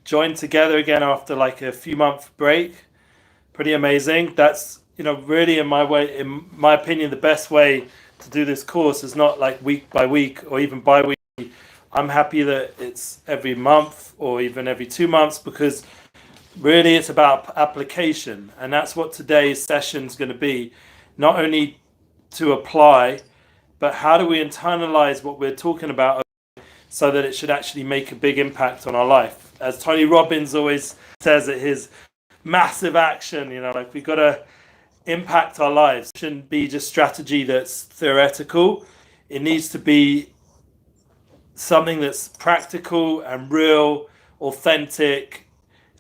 joined together again after like a few month break. Pretty amazing. That's, really in my opinion, the best way to do this course is not like week by week or even bi-week. I'm happy that it's every month or even every 2 months, because really it's about application. And that's what today's session is going to be. Not only to apply, but how do we internalize what we're talking about so that it should actually make a big impact on our life. As Tony Robbins always says at his massive action, like we got to impact our lives. It shouldn't be just strategy that's theoretical. It needs to be something that's practical and real, authentic,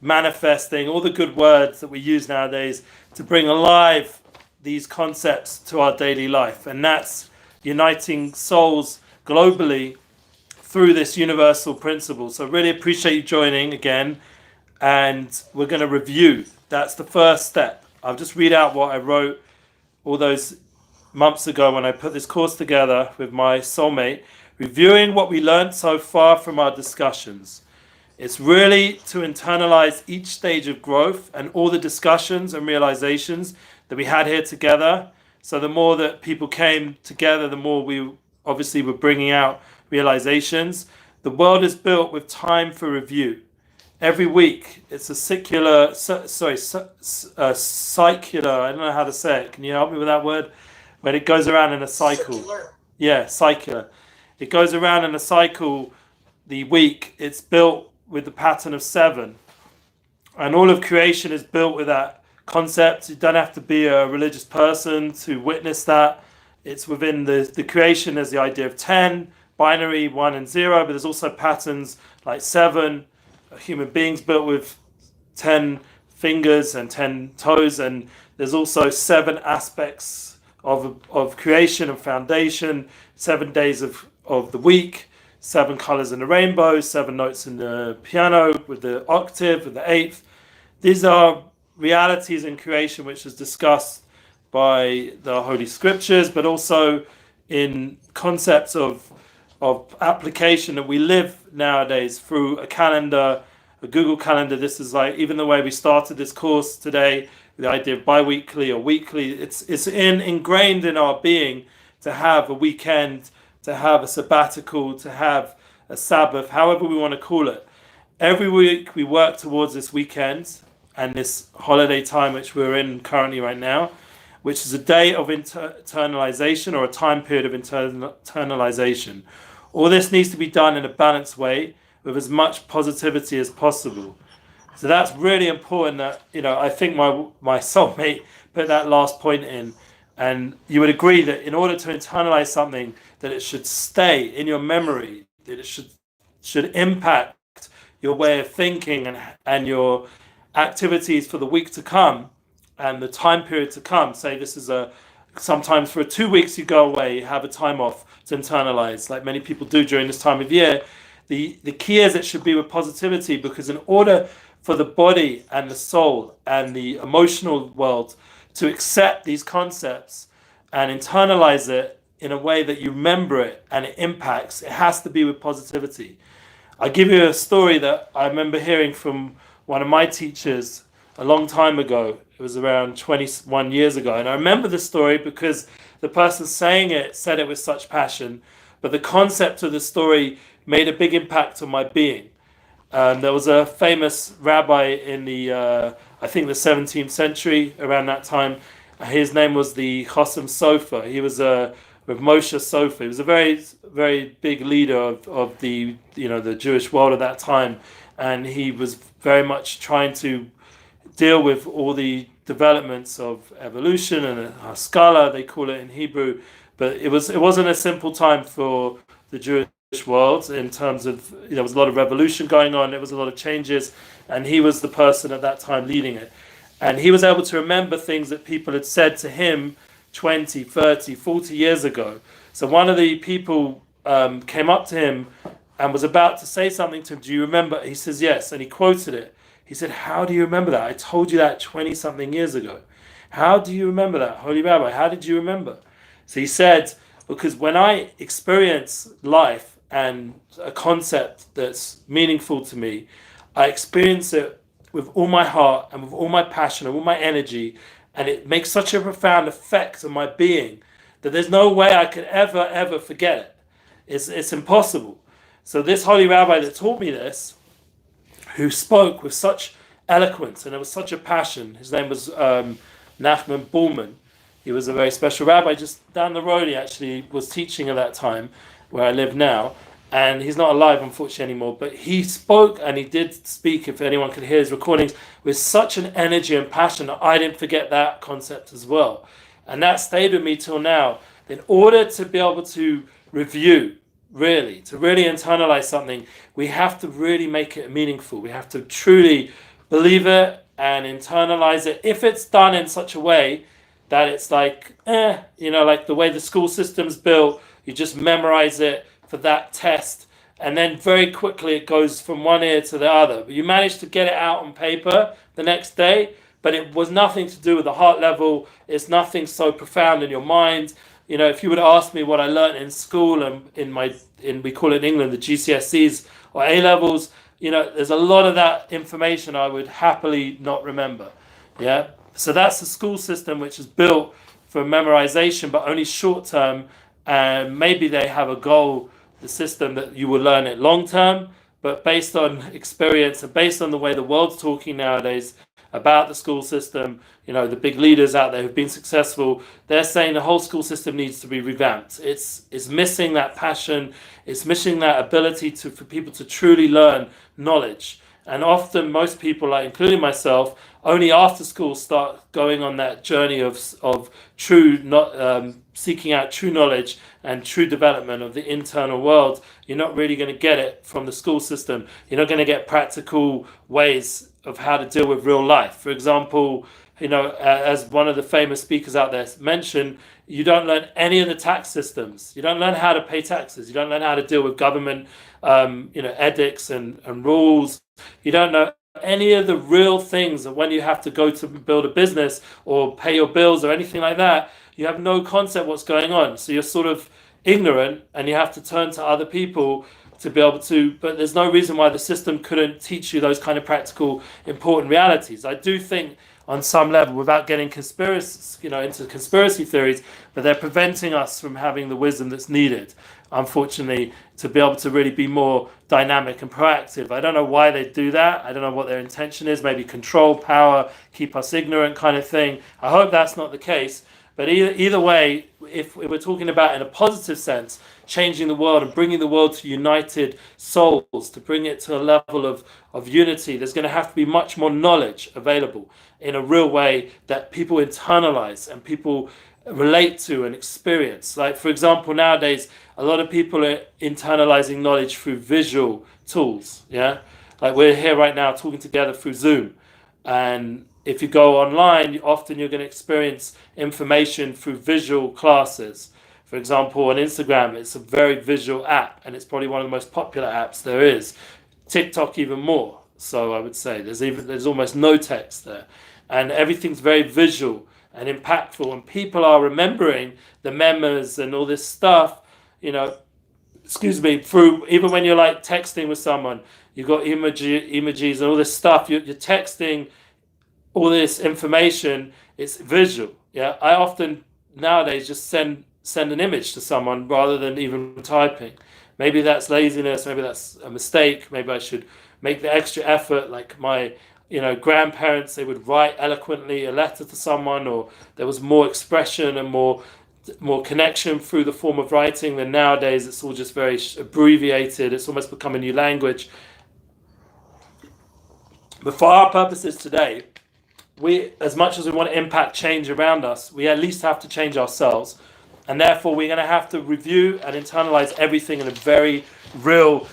manifesting, all the good words that we use nowadays to bring alive these concepts to our daily life. And that's uniting souls globally through this universal principle. So really appreciate you joining again. And we're going to review. That's the first step. I'll just read out what I wrote all those months ago when I put this course together with my soulmate. Reviewing what we learned so far from our discussions. It's really to internalize each stage of growth and all the discussions and realizations that we had here together. So the more that people came together, the more we obviously were bringing out realizations. The world is built with time for review. Every week, it's a cyclical, I don't know how to say it. Can you help me with that word? When it goes around in a cycle. Circular. Yeah, cycler. It goes around in a cycle. The week, it's built with the pattern of 7. And all of creation is built with that concept. You don't have to be a religious person to witness that. It's within the creation. There's the idea of 10, binary, 1 and 0, but there's also patterns like 7, human beings built with 10 fingers and 10 toes, and there's also 7 aspects of creation and foundation, 7 days of the week, 7 colors in the rainbow, 7 notes in the piano with the octave with the eighth. These are realities in creation which is discussed by the Holy Scriptures, but also in concepts of application that we live nowadays through a calendar, a Google calendar. This is like even the way we started this course today, the idea of bi-weekly or weekly. It's ingrained in our being to have a weekend, to have a sabbatical, to have a Sabbath, however we want to call it. Every week we work towards this weekend and this holiday time which we're in currently right now, which is a day of internalization or a time period of internalization. All this needs to be done in a balanced way with as much positivity as possible. So that's really important that, I think my soulmate put that last point in. And you would agree that in order to internalize something, that it should stay in your memory, that it should impact your way of thinking and your activities for the week to come and the time period to come. Say this is sometimes for 2 weeks you go away, you have a time off to internalize, like many people do during this time of year. The key is it should be with positivity, because in order for the body and the soul and the emotional world to accept these concepts and internalize it in a way that you remember it and it impacts, it has to be with positivity. I'll give you a story that I remember hearing from one of my teachers a long time ago. It was around 21 years ago. And I remember the story because the person saying it said it with such passion, but the concept of the story made a big impact on my being. There was a famous rabbi in I think the 17th century, around that time. His name was the Chossam Sofer. He was with Moshe Sofer. He was a very, very big leader of the the Jewish world at that time, and he was very much trying to deal with all the developments of evolution and Haskalah, they call it in Hebrew. But it wasn't a simple time for the Jewish world in terms of there was a lot of revolution going on. There was a lot of changes, and he was the person at that time leading it. And he was able to remember things that people had said to him 20, 30, 40 years ago. So one of the people came up to him and was about to say something to him. Do you remember? He says, yes. And he quoted it. He said, how do you remember that? I told you that 20 something years ago. How do you remember that? Holy Rabbi, how did you remember? So he said, because when I experience life and a concept that's meaningful to me, I experience it with all my heart and with all my passion and all my energy, and it makes such a profound effect on my being that there's no way I could ever forget it. It's impossible. So this holy rabbi that taught me this, who spoke with such eloquence and there was such a passion, his name was Nachman Bullman. He was a very special rabbi just down the road. He actually was teaching at that time where I live now. And he's not alive, unfortunately, anymore. But he spoke, and he did speak, if anyone could hear his recordings, with such an energy and passion that I didn't forget that concept as well. And that stayed with me till now. In order to be able to review, really, to really internalize something, we have to really make it meaningful. We have to truly believe it and internalize it. If it's done in such a way that it's like, like the way the school system's built, you just memorize it for that test, and then very quickly it goes from one ear to the other. But you manage to get it out on paper the next day, but it was nothing to do with the heart level. It's nothing so profound in your mind. If you would ask me what I learned in school and in we call it in England the GCSEs or A levels, there's a lot of that information I would happily not remember. Yeah. So that's the school system, which is built for memorization, but only short term. And maybe they have a goal, the system, that you will learn it long term, but based on experience and based on the way the world's talking nowadays about the school system, the big leaders out there who've been successful, they're saying the whole school system needs to be revamped. It's missing that passion, it's missing that ability for people to truly learn knowledge. And often most people, like including myself, only after school start going on that journey of true, not seeking out true knowledge and true development of the internal world. You're not really going to get it from the school system. You're not going to get practical ways of how to deal with real life. For example, as one of the famous speakers out there mentioned, you don't learn any of the tax systems. You don't learn how to pay taxes. You don't learn how to deal with government, edicts and rules. You don't know any of the real things that when you have to go to build a business or pay your bills or anything like that, you have no concept what's going on. So you're sort of ignorant and you have to turn to other people to be able to, but there's no reason why the system couldn't teach you those kind of practical, important realities. I do think on some level, without getting into conspiracy theories, but they're preventing us from having the wisdom that's needed, unfortunately, to be able to really be more dynamic and proactive. I don't know why they do that. I don't know what their intention is. Maybe control, power, keep us ignorant kind of thing. I hope that's not the case. But either way, if we're talking about in a positive sense, changing the world and bringing the world to united souls, to bring it to a level of unity, there's going to have to be much more knowledge available in a real way that people internalize and people relate to and experience. Like, for example, nowadays, a lot of people are internalizing knowledge through visual tools. Yeah, like we're here right now talking together through Zoom. And if you go online, often you're going to experience information through visual classes. For example, on Instagram, it's a very visual app, and it's probably one of the most popular apps there is. TikTok even more. So I would say there's almost no text there, and everything's very visual and impactful. And people are remembering the memes and all this stuff. Through even when you're like texting with someone, you've got emojis and all this stuff. You're texting all this information. It's visual. Yeah, I often nowadays just send an image to someone rather than even typing. Maybe that's laziness, maybe that's a mistake, maybe I should make the extra effort. Like my grandparents, they would write eloquently a letter to someone, or there was more expression and more connection through the form of writing than nowadays. It's all just very abbreviated. It's almost become a new language. But for our purposes today, we, as much as we want to impact change around us, we at least have to change ourselves. And therefore, we're going to have to review and internalize everything in a very real,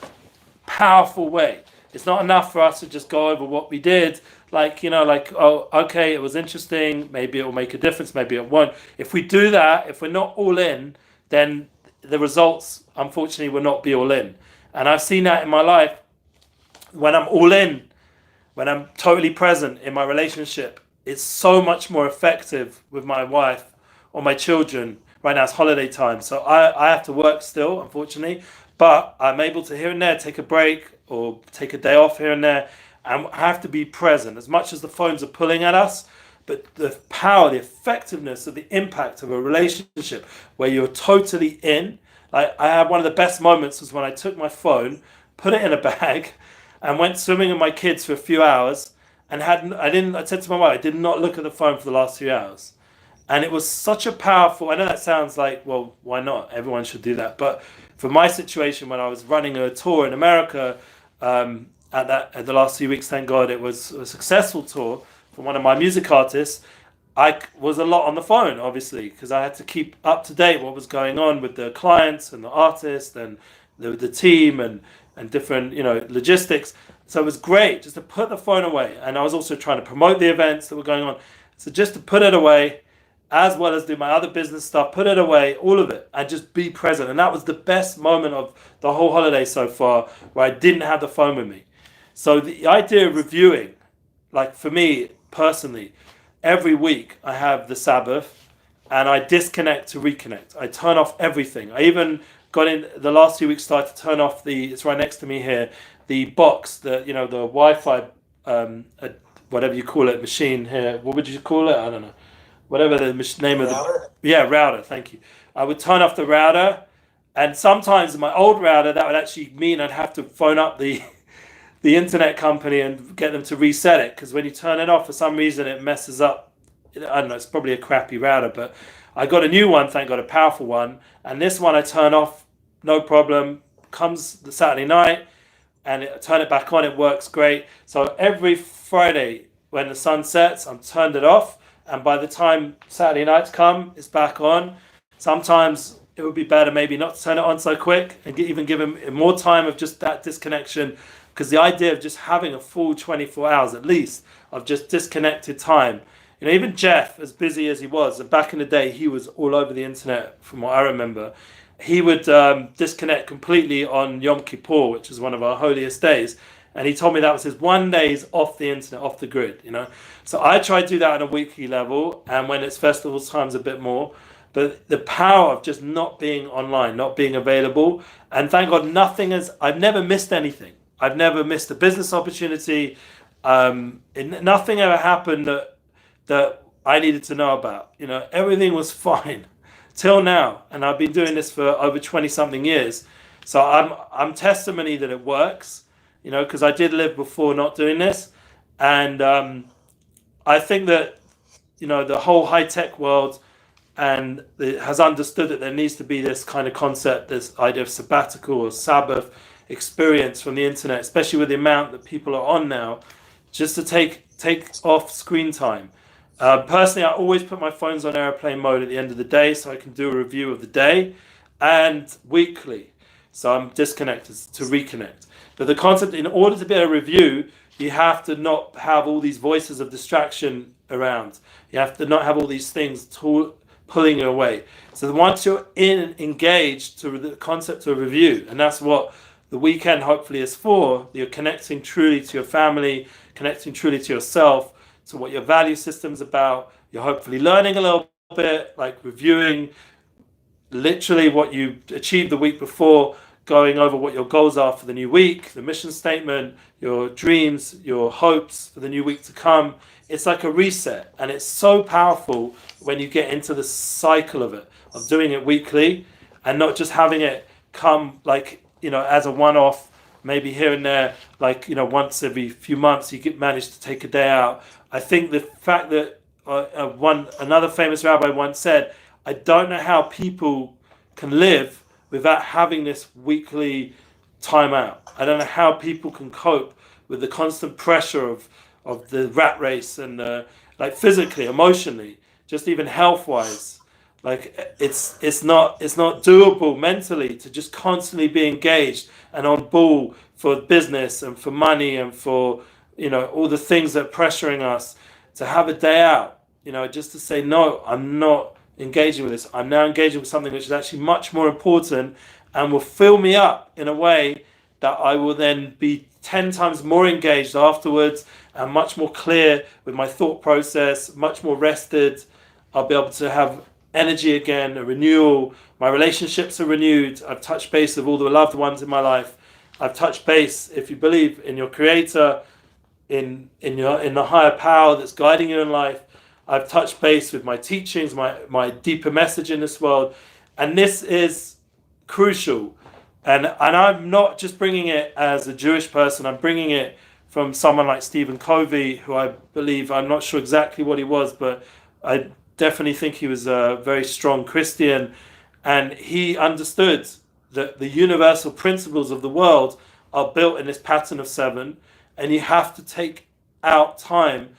powerful way. It's not enough for us to just go over what we did, oh, okay, it was interesting, maybe it will make a difference, maybe it won't. If we do that, if we're not all in, then the results, unfortunately, will not be all in. And I've seen that in my life. When I'm all in, when I'm totally present in my relationship, it's so much more effective with my wife or my children. Right now it's holiday time, so I have to work still, unfortunately, but I'm able to here and there take a break or take a day off here and there, and have to be present as much as the phones are pulling at us. But the power, the effectiveness of the impact of a relationship where you're totally in. Like, I had one of the best moments was when I took my phone, put it in a bag, and went swimming with my kids for a few hours, and I said to my wife, I did not look at the phone for the last 2 hours. And it was such a powerful, I know that sounds like, well, why not? Everyone should do that. But for my situation, when I was running a tour in America, at the last few weeks, thank God, it was a successful tour for one of my music artists. I was a lot on the phone, obviously, because I had to keep up to date what was going on with the clients and the artist and the team and different, logistics. So it was great just to put the phone away. And I was also trying to promote the events that were going on. So just to put it away, as well as do my other business stuff, put it away, all of it, and just be present. And that was the best moment of the whole holiday so far, where I didn't have the phone with me. So the idea of reviewing, like for me personally, every week I have the Sabbath and I disconnect to reconnect. I turn off everything. I even got in the last few weeks, started to turn off it's right next to me here, the box, the Wi-Fi, whatever you call it, machine here. What would you call it? I don't know. Whatever the name of the router. Thank you. I would turn off the router, and sometimes my old router, that would actually mean I'd have to phone up the internet company and get them to reset it, because when you turn it off, for some reason it messes up. I don't know, it's probably a crappy router, but I got a new one, thank God, a powerful one, and this one I turn off, no problem, comes the Saturday night, and turn it back on, it works great. So every Friday when the sun sets, I'm turned it off, and by the time Saturday nights come, it's back on. Sometimes it would be better maybe not to turn it on so quick and even give him more time of just that disconnection, because the idea of just having a full 24 hours at least of just disconnected time. Even Jeff, as busy as he was, and back in the day he was all over the internet from what I remember, he would disconnect completely on Yom Kippur, which is one of our holiest days. And he told me that was his 1 day off the internet, off the grid, So I try to do that on a weekly level, and when it's festival times a bit more. But the power of just not being online, not being available, and thank God I've never missed anything. I've never missed a business opportunity. Nothing ever happened that I needed to know about. Everything was fine till now, and I've been doing this for over 20 something years. So I'm testimony that it works. Because I did live before not doing this. And I think that, the whole high-tech world has understood that there needs to be this kind of concept, this idea of sabbatical or Sabbath experience from the internet, especially with the amount that people are on now, just to take off screen time. Personally, I always put my phones on airplane mode at the end of the day so I can do a review of the day, and weekly. So I'm disconnected to reconnect. But the concept, in order to be able to review, you have to not have all these voices of distraction around. You have to not have all these things pulling you away. So once you're engaged to the concept of review, and that's what the weekend hopefully is for, you're connecting truly to your family, connecting truly to yourself, to what your value system's about. You're hopefully learning a little bit, like reviewing literally what you achieved the week before, going over what your goals are for the new week, the mission statement, your dreams, your hopes for the new week to come. It's like a reset, and it's so powerful when you get into the cycle of it, of doing it weekly and not just having it come like, as a one-off, maybe here and there, like, once every few months you manage to take a day out. I think the fact that another famous rabbi once said, I don't know how people can live without having this weekly time out. I don't know how people can cope with the constant pressure of the rat race and like physically, emotionally, just even health-wise. Like it's not doable mentally to just constantly be engaged and on ball for business and for money and for all the things that are pressuring us, to have a day out, just to say, no, I'm not engaging with this. I'm now engaging with something which is actually much more important and will fill me up in a way that I will then be 10 times more engaged afterwards and much more clear with my thought process, much more rested. I'll be able to have energy again, a renewal. My relationships are renewed. I've touched base with all the loved ones in my life. I've touched base, if you believe in your creator, in the higher power that's guiding you in life. I've touched base with my teachings, my deeper message in this world, and this is crucial. And I'm not just bringing it as a Jewish person. I'm bringing it from someone like Stephen Covey, who I believe, I'm not sure exactly what he was, but I definitely think he was a very strong Christian, and he understood that the universal principles of the world are built in this pattern of 7, and you have to take out time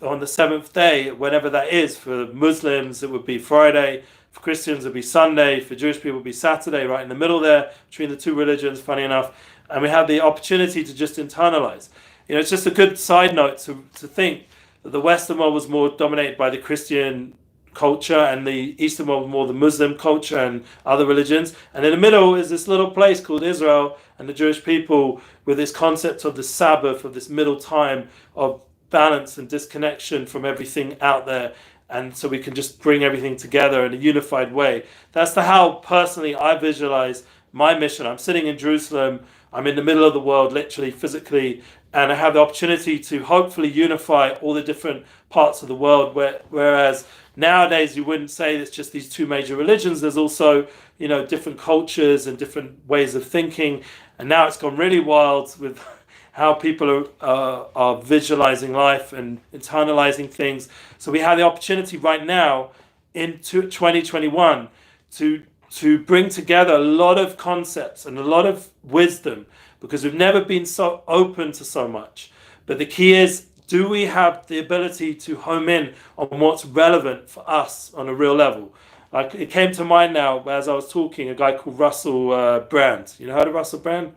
on the 7th day, whenever that is. For Muslims, it would be Friday. For Christians, it would be Sunday. For Jewish people, it would be Saturday, right in the middle there, between the two religions, funny enough. And we have the opportunity to just internalize. It's just a good side note to think that the Western world was more dominated by the Christian culture, and the Eastern world more the Muslim culture and other religions. And in the middle is this little place called Israel and the Jewish people, with this concept of the Sabbath, of this middle time of balance and disconnection from everything out there. And so we can just bring everything together in a unified way. That's how personally I visualize my mission. I'm sitting in Jerusalem. I'm in the middle of the world, literally, physically, and I have the opportunity to hopefully unify all the different parts of the world. Whereas nowadays you wouldn't say it's just these two major religions. There's also, different cultures and different ways of thinking. And now it's gone really wild with how people are visualizing life and internalizing things. So we have the opportunity right now in 2021 to bring together a lot of concepts and a lot of wisdom, because we've never been so open to so much. But the key is, do we have the ability to home in on what's relevant for us on a real level? Like, it came to mind now as I was talking, a guy called Russell Brand. Heard of Russell Brand?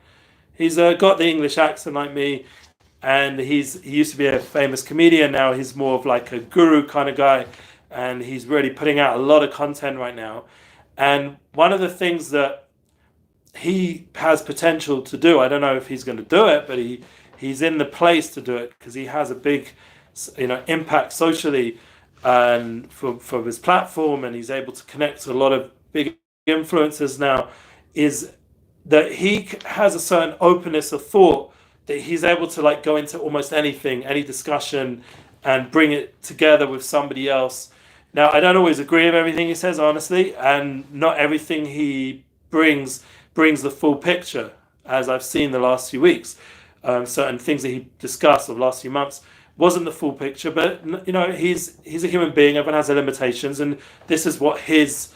He's got the English accent like me, and he used to be a famous comedian. Now he's more of like a guru kind of guy, and he's really putting out a lot of content right now. And one of the things that he has potential to do, I don't know if he's going to do it, but he's in the place to do it, because he has a big impact socially and for his platform, and he's able to connect to a lot of big influencers now, is that he has a certain openness of thought, that he's able to go into almost anything, any discussion, and bring it together with somebody else. Now, I don't always agree with everything he says, honestly, and not everything he brings the full picture, as I've seen the last few weeks. Certain things that he discussed over the last few months wasn't the full picture, but he's a human being. Everyone has their limitations, and this is what he's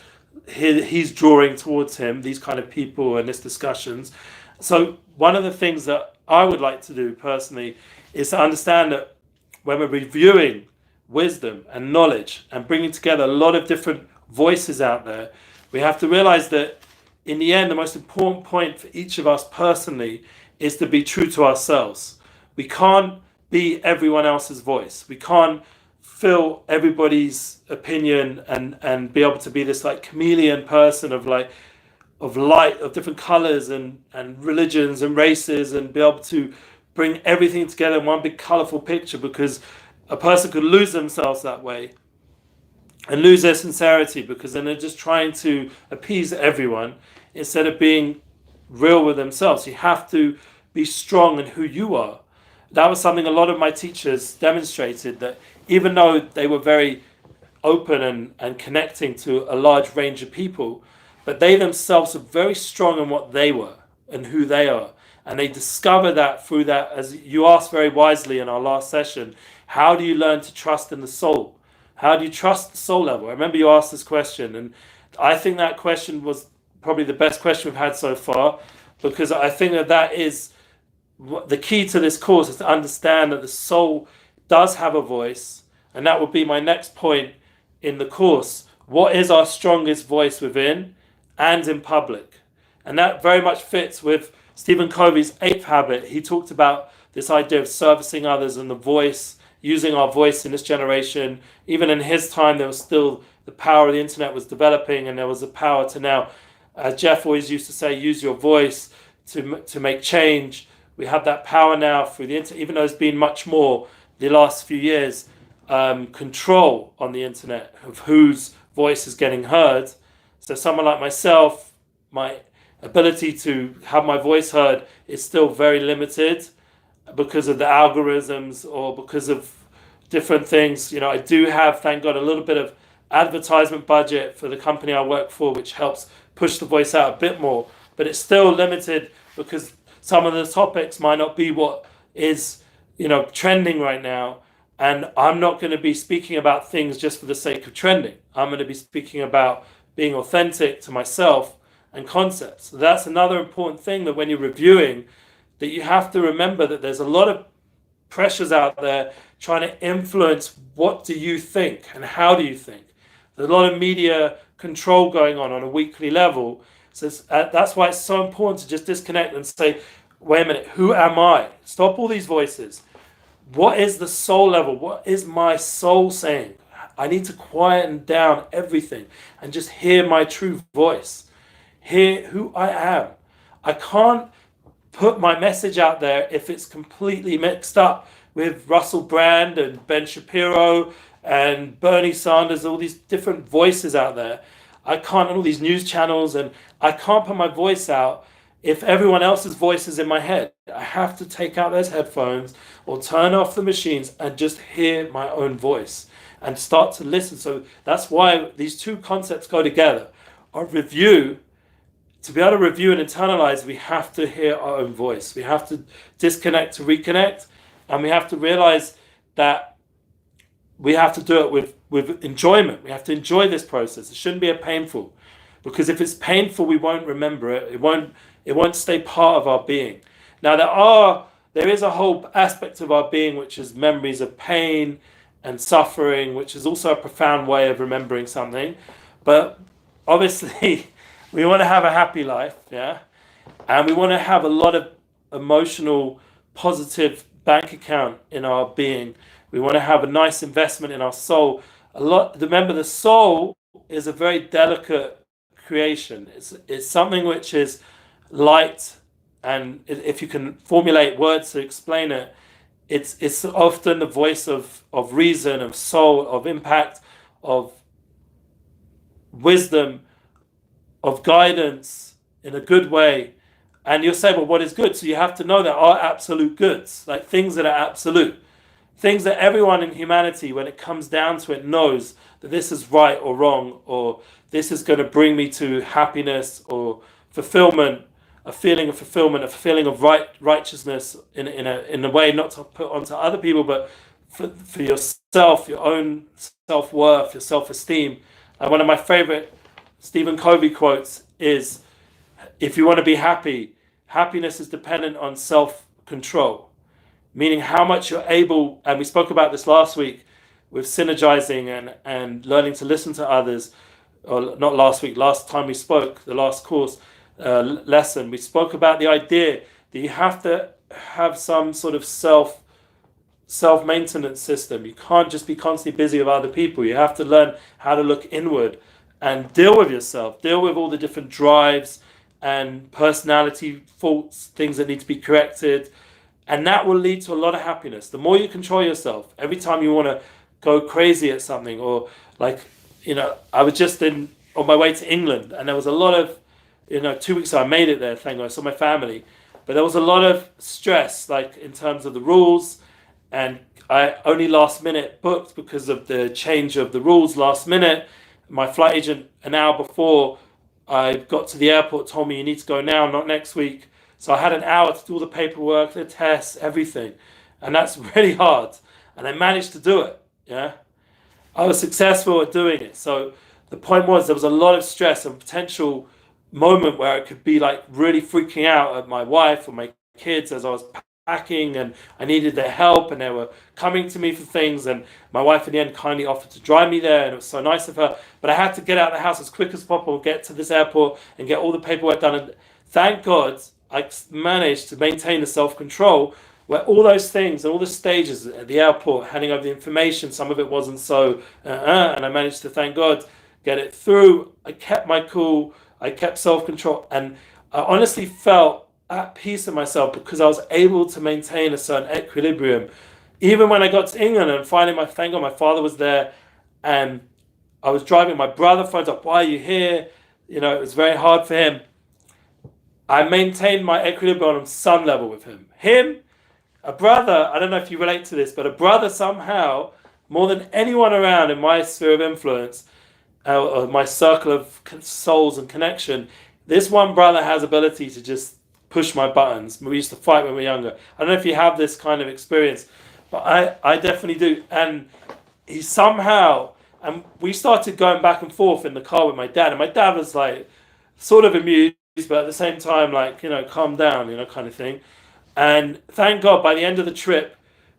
drawing towards him, these kind of people and these discussions. So one of the things that I would like to do personally is to understand that when we're reviewing wisdom and knowledge and bringing together a lot of different voices out there, we have to realize that in the end, the most important point for each of us personally is to be true to ourselves. We can't be everyone else's voice. We can't fill everybody's opinion and be able to be this chameleon person of light, of different colors and religions and races, and be able to bring everything together in one big colorful picture, because a person could lose themselves that way and lose their sincerity, because then they're just trying to appease everyone instead of being real with themselves. You have to be strong in who you are. That was something a lot of my teachers demonstrated, that even though they were very open and connecting to a large range of people, but they themselves are very strong in what they were and who they are. And they discover that through that, as you asked very wisely in our last session, how do you learn to trust in the soul? How do you trust the soul level? I remember you asked this question, and I think that question was probably the best question we've had so far, because I think that is the key to this course, is to understand that the soul does have a voice. And that would be my next point in the course. What is our strongest voice within and in public? And that very much fits with Stephen Covey's 8th habit. He talked about this idea of servicing others and the voice, using our voice in this generation. Even in his time, there was still the power of the internet was developing, and there was a power to now, as Jeff always used to say, use your voice to make change. We have that power now through the internet, even though there's been much more the last few years, control on the internet of whose voice is getting heard. So someone like myself, my ability to have my voice heard is still very limited. because of the algorithms or because of different things. You know, I do have, thank God, a little bit of advertisement budget for the company I work for, which helps push the voice out a bit more, but it's still limited because some of the topics might not be what is, you know, trending right now. And I'm not going to be speaking about things just for the sake of trending. I'm going to be speaking about being authentic to myself and concepts. So that's another important thing, that when you're reviewing, that you have to remember that there's a lot of pressures out there trying to influence what do you think and how do you think. There's a lot of media control going on a weekly level. So that's why it's so important to just disconnect and say, wait a minute, who am I? Stop all these voices. What is the soul level? What is my soul saying? I need to quieten down everything and just hear my true voice. Hear who I am. I can't put my message out there if it's completely mixed up with Russell Brand and Ben Shapiro and Bernie Sanders, all these different voices out there. I can't, all these news channels, and I can't put my voice out if everyone else's voice is in my head. I have to take out those headphones or turn off the machines and just hear my own voice and start to listen. So that's why these two concepts go together. Our review, to be able to review and internalize, we have to hear our own voice. We have to disconnect to reconnect, and we have to realize that we have to do it with enjoyment. We have to enjoy this process. It shouldn't be a painful, because if it's painful, we won't remember it. It won't stay part of our being. Now there is a whole aspect of our being which is memories of pain and suffering, which is also a profound way of remembering something. But obviously, we want to have a happy life, yeah, and we want to have a lot of emotional, positive bank account in our being. We want to have a nice investment in our soul. Remember, the soul is a very delicate creation. It's something which is light, and if you can formulate words to explain it, it's often the voice of reason, of soul, of impact, of wisdom, of guidance in a good way. And you'll say, well, what is good? So you have to know there are absolute goods, like things that are absolute, things that everyone in humanity, when it comes down to it, knows that this is right or wrong, or this is going to bring me to happiness or fulfillment, a feeling of fulfillment, a feeling of righteousness in a way not to put onto other people, but for yourself, your own self-worth, your self-esteem. And one of my favorite Stephen Covey quotes is, if you want to be happy, happiness is dependent on self-control, meaning how much you're able, and we spoke about this last week with synergizing and learning to listen to others, or not last week, last time we spoke, the last course lesson, we spoke about the idea that you have to have some sort of self-maintenance system. You can't just be constantly busy with other people. You have to learn how to look inward and deal with yourself, deal with all the different drives and personality faults, things that need to be corrected. And that will lead to a lot of happiness. The more you control yourself, every time you want to go crazy at something, or like, you know, I was just on my way to England, and there was a lot of, 2 weeks ago I made it there, thank God, I saw my family. But there was a lot of stress, like in terms of the rules, and I only last minute booked because of the change of the rules last minute. My flight agent, an hour before I got to the airport, told me, you need to go now, not next week. So I had an hour to do all the paperwork, the tests, everything. And that's really hard. And I managed to do it, yeah. I was successful at doing it. So the point was, there was a lot of stress and potential moment where it could be like really freaking out at my wife or my kids as I was packing, and I needed their help, and they were coming to me for things, and my wife in the end kindly offered to drive me there, and it was so nice of her. But I had to get out of the house as quick as possible, get to this airport and get all the paperwork done. And thank God I managed to maintain the self-control where all those things and all the stages at the airport, handing over the information, some of it wasn't so, and I managed to, thank God, get it through. I kept my cool, I kept self-control, and I honestly felt at peace with myself because I was able to maintain a certain equilibrium. Even when I got to England and finally, thank God, my father was there, and I was driving, my brother phones up, why are you here? It was very hard for him. I maintained my equilibrium on some level with him. A brother, I don't know if you relate to this, but a brother somehow, more than anyone around in my sphere of influence, or my circle of souls and connection, this one brother has ability to just push my buttons. We used to fight when we were younger. I don't know if you have this kind of experience, but I definitely do. And he somehow, and we started going back and forth in the car with my dad, and my dad was like sort of amused, but at the same time like, calm down, kind of thing. And thank God by the end of the trip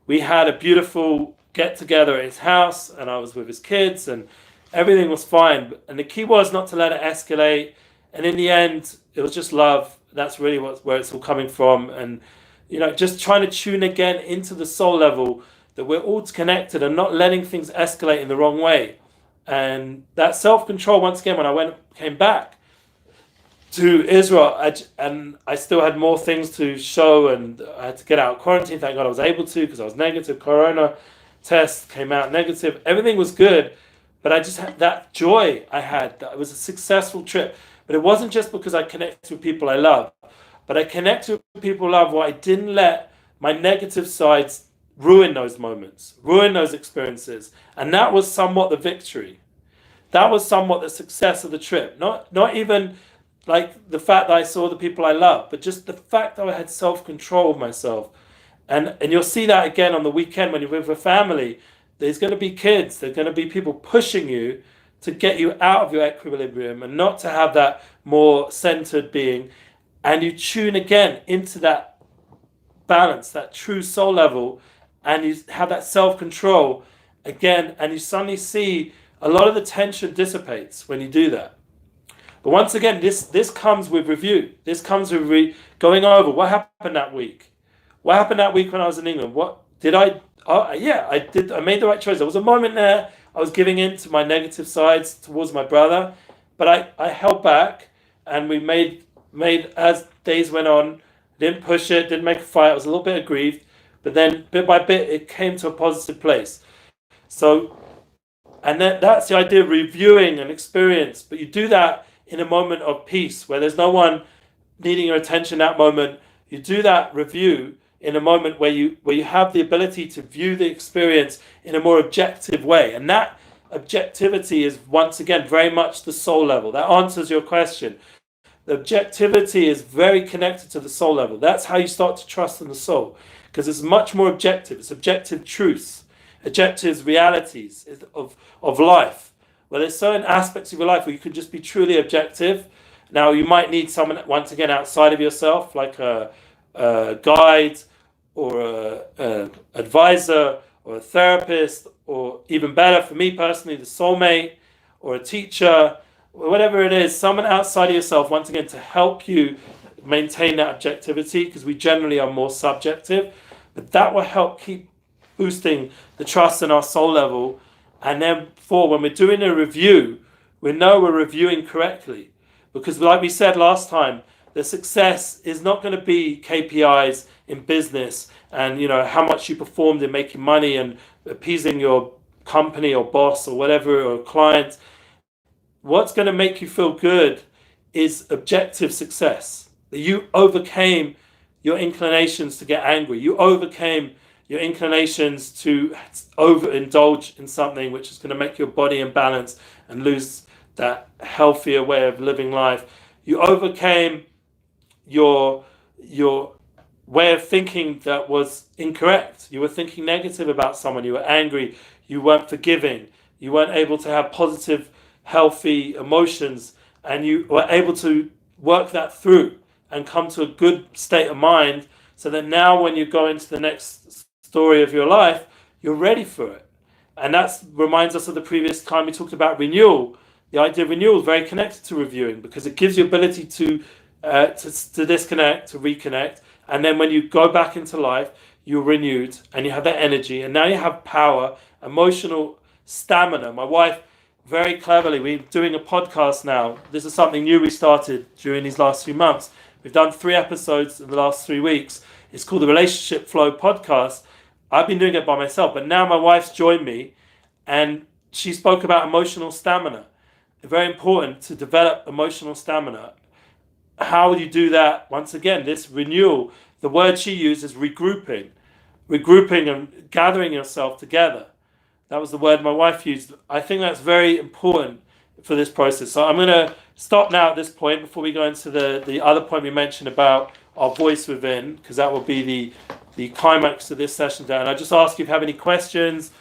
we had a beautiful get together at his house, and I was with his kids, and everything was fine. And the key was not to let it escalate, and in the end it was just love. That's really where it's all coming from. And just trying to tune again into the soul level, that we're all connected and not letting things escalate in the wrong way. And that self-control, once again, when I came back to Israel, I still had more things to show, and I had to get out of quarantine. Thank God I was able to, because I was negative. Corona test came out negative. Everything was good, but I just had that joy I had. That it was a successful trip. But it wasn't just because I connected with people I love, but I connected with people I love where I didn't let my negative sides ruin those moments, ruin those experiences. And that was somewhat the victory. That was somewhat the success of the trip. Not even like the fact that I saw the people I love, but just the fact that I had self-control of myself. And you'll see that again on the weekend when you're with a family. There's going to be kids, there's going to be people pushing you to get you out of your equilibrium and not to have that more centered being. And you tune again into that balance, that true soul level, and you have that self-control again, and you suddenly see a lot of the tension dissipates when you do that. But once again, this comes with review. This comes with going over what happened that week. What happened that week when I was in England? What did I? I did. I made the right choice. There was a moment there I was giving in to my negative sides towards my brother, but I held back, and we made as days went on. Didn't push it. Didn't make a fight. I was a little bit aggrieved, but then bit by bit it came to a positive place. So, and that's the idea of reviewing an experience. But you do that in a moment of peace where there's no one needing your attention that moment. You do that review in a moment where you have the ability to view the experience in a more objective way. And that objectivity is, once again, very much the soul level. That answers your question. The objectivity is very connected to the soul level. That's how you start to trust in the soul, because it's much more objective. It's objective truths, objective realities of life. Well, there's certain aspects of your life where you can just be truly objective. Now, you might need someone, once again, outside of yourself, like a guide or an advisor or a therapist, or even better, for me personally, the soulmate or a teacher, or whatever it is, someone outside of yourself, once again, to help you maintain that objectivity, because we generally are more subjective. But that will help keep boosting the trust in our soul level. And then when we're doing a review, we know we're reviewing correctly. Because like we said last time, the success is not going to be KPIs in business and how much you performed in making money and appeasing your company or boss or whatever, or client. What's going to make you feel good is objective success. That you overcame your inclinations to get angry. You overcame your inclinations to overindulge in something which is going to make your body imbalance and lose that healthier way of living life. You overcame your way of thinking that was incorrect. You were thinking negative about someone. You were angry. You weren't forgiving. You weren't able to have positive, healthy emotions. And you were able to work that through and come to a good state of mind, so that now when you go into the next story of your life, you're ready for it. And that reminds us of the previous time we talked about renewal. The idea of renewal is very connected to reviewing, because it gives you ability to disconnect, to reconnect, and then when you go back into life, you're renewed and you have that energy, and now you have power, emotional stamina. My wife, very cleverly, we're doing a podcast now. This is something new we started during these last few months. We've done 3 episodes in the last 3 weeks. It's called the Relationship Flow Podcast. I've been doing it by myself, but now my wife's joined me, and she spoke about emotional stamina. Very important to develop emotional stamina. How do you do that? Once again, this renewal, the word she used is regrouping. regrouping and gathering yourself together. That was the word my wife used. I think that's very important for this process. So I'm going to stop now at this point before we go into the other point we mentioned about our voice within, because that will be the climax of this session today. And I just ask you if you have any questions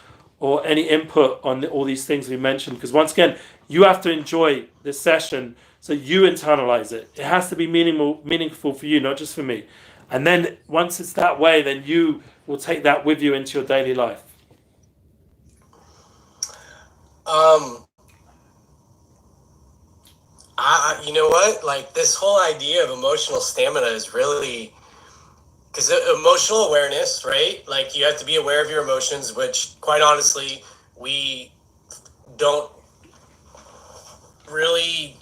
or any input on all these things we mentioned, because once again, you have to enjoy this session so you internalize it. It has to be meaningful for you, not just for me. And then once it's that way, then you will take that with you into your daily life. You know what? Like, this whole idea of emotional stamina is really, because emotional awareness, right? Like, you have to be aware of your emotions, which, quite honestly, we don't really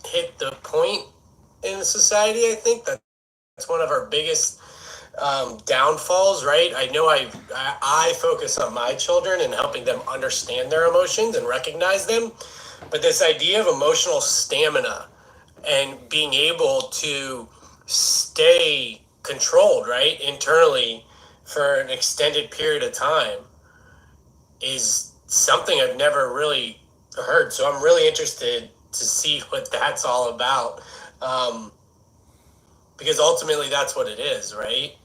hit the point in society. I think that's one of our biggest downfalls, right? I know I focus on my children and helping them understand their emotions and recognize them. But this idea of emotional stamina and being able to stay controlled, right, internally for an extended period of time is something I've never really heard. So I'm really interested to see what that's all about. Because ultimately that's what it is, right?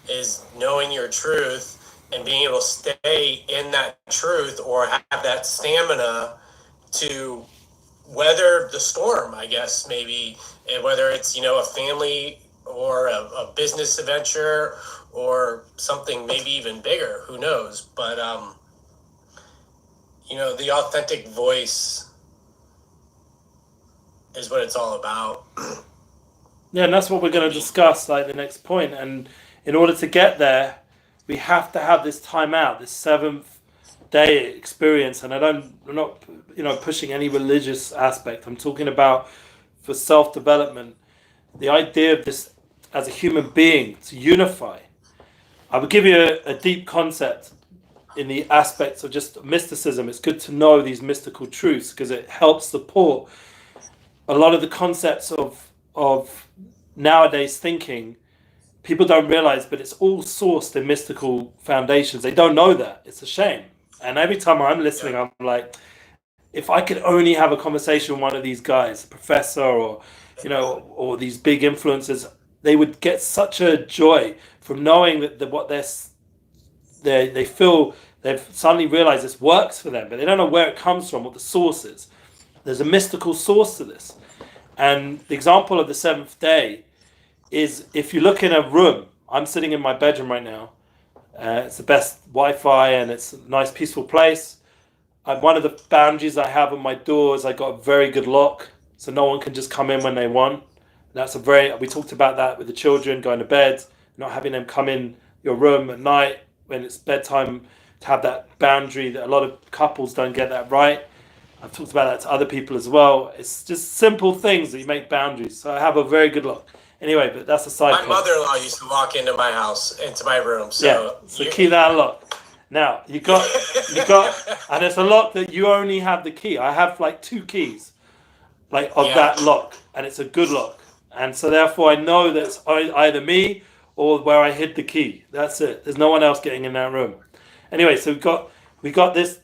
Is knowing your truth and being able to stay in that truth or have that stamina to weather the storm, I guess, maybe, and whether it's, a family or a business adventure or something maybe even bigger, who knows? But, the authentic voice is what it's all about. Yeah, and that's what we're going to discuss, like the next point. And in order to get there, we have to have this time out, this 7th day experience. And I'm not, pushing any religious aspect. I'm talking about for self-development, the idea of this as a human being to unify. I will give you a deep concept in the aspects of just mysticism. It's good to know these mystical truths because it helps support a lot of the concepts of nowadays thinking. People don't realize, but it's all sourced in mystical foundations. They don't know that. It's a shame. And every time I'm listening, I'm like, if I could only have a conversation with one of these guys, a professor or, or these big influencers, they would get such a joy from knowing that what they feel they've suddenly realized this works for them, but they don't know where it comes from, what the source is. There's a mystical source to this. And the example of the 7th day is if you look in a room, I'm sitting in my bedroom right now. It's the best Wi-Fi and it's a nice peaceful place. One of the boundaries I have on my door is I got a very good lock, so no one can just come in when they want. We talked about that with the children, going to bed, not having them come in your room at night when it's bedtime, to have that boundary that a lot of couples don't get that right. I've talked about that to other people as well. It's just simple things that you make boundaries. So I have a very good look. Anyway, but that's a side point. My mother-in-law used to walk into my house, into my room. So keep that unlocked. Now you got, and it's a lock that you only have the key. I have like 2 keys, that lock, and it's a good lock. And so therefore I know that it's either me or where I hid the key. That's it. There's no one else getting in that room. Anyway, so we got this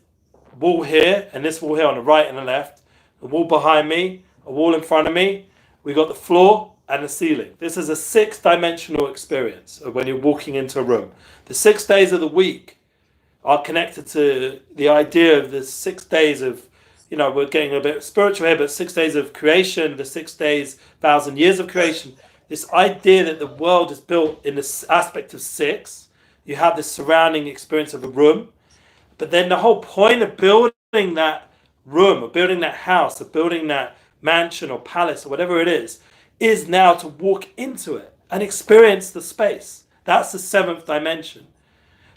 wall here and this wall here on the right and the left, a wall behind me, a wall in front of me. We got the floor and the ceiling. This is a 6-dimensional experience of when you're walking into a room. The 6 days of the week are connected to the idea of the 6 days of, we're getting a bit spiritual here, but 6 days of creation, the 6 days, 1,000 years of creation. This idea that the world is built in this aspect of 6. You have this surrounding experience of a room. But then the whole point of building that room, or building that house, or building that mansion or palace or whatever it is now to walk into it and experience the space. That's the 7th dimension.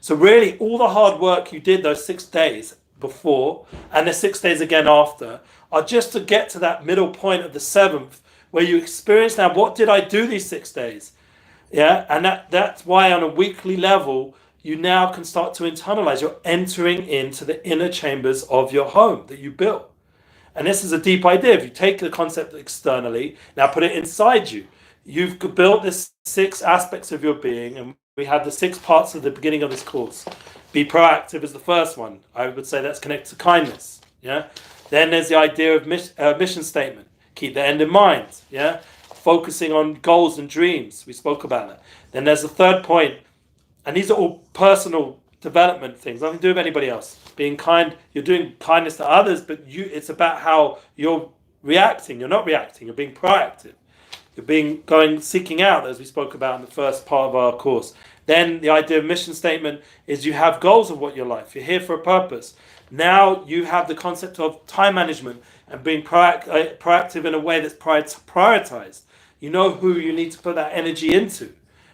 So really all the hard work you did those 6 days before and the 6 days again after are just to get to that middle point of the 7th where you experience now, what did I do these 6 days? Yeah, and that's why on a weekly level, you now can start to internalize. You're entering into the inner chambers of your home that you built. And this is a deep idea. If you take the concept externally, now put it inside you. You've built this 6 aspects of your being, and we have the 6 parts at the beginning of this course. Be proactive is the first one. I would say that's connected to kindness. Yeah. Then there's the idea of mission statement. Keep the end in mind. Yeah. Focusing on goals and dreams. We spoke about that. Then there's the third point, and these are all personal development things. Nothing to do with anybody else. Being kind. You're doing kindness to others, but it's about how you're reacting. You're not reacting. You're being proactive. You're seeking out, as we spoke about in the first part of our course. Then the idea of mission statement is you have goals of what your life. You're here for a purpose. Now you have the concept of time management and being proactive in a way that's prioritized. You know who you need to put that energy into.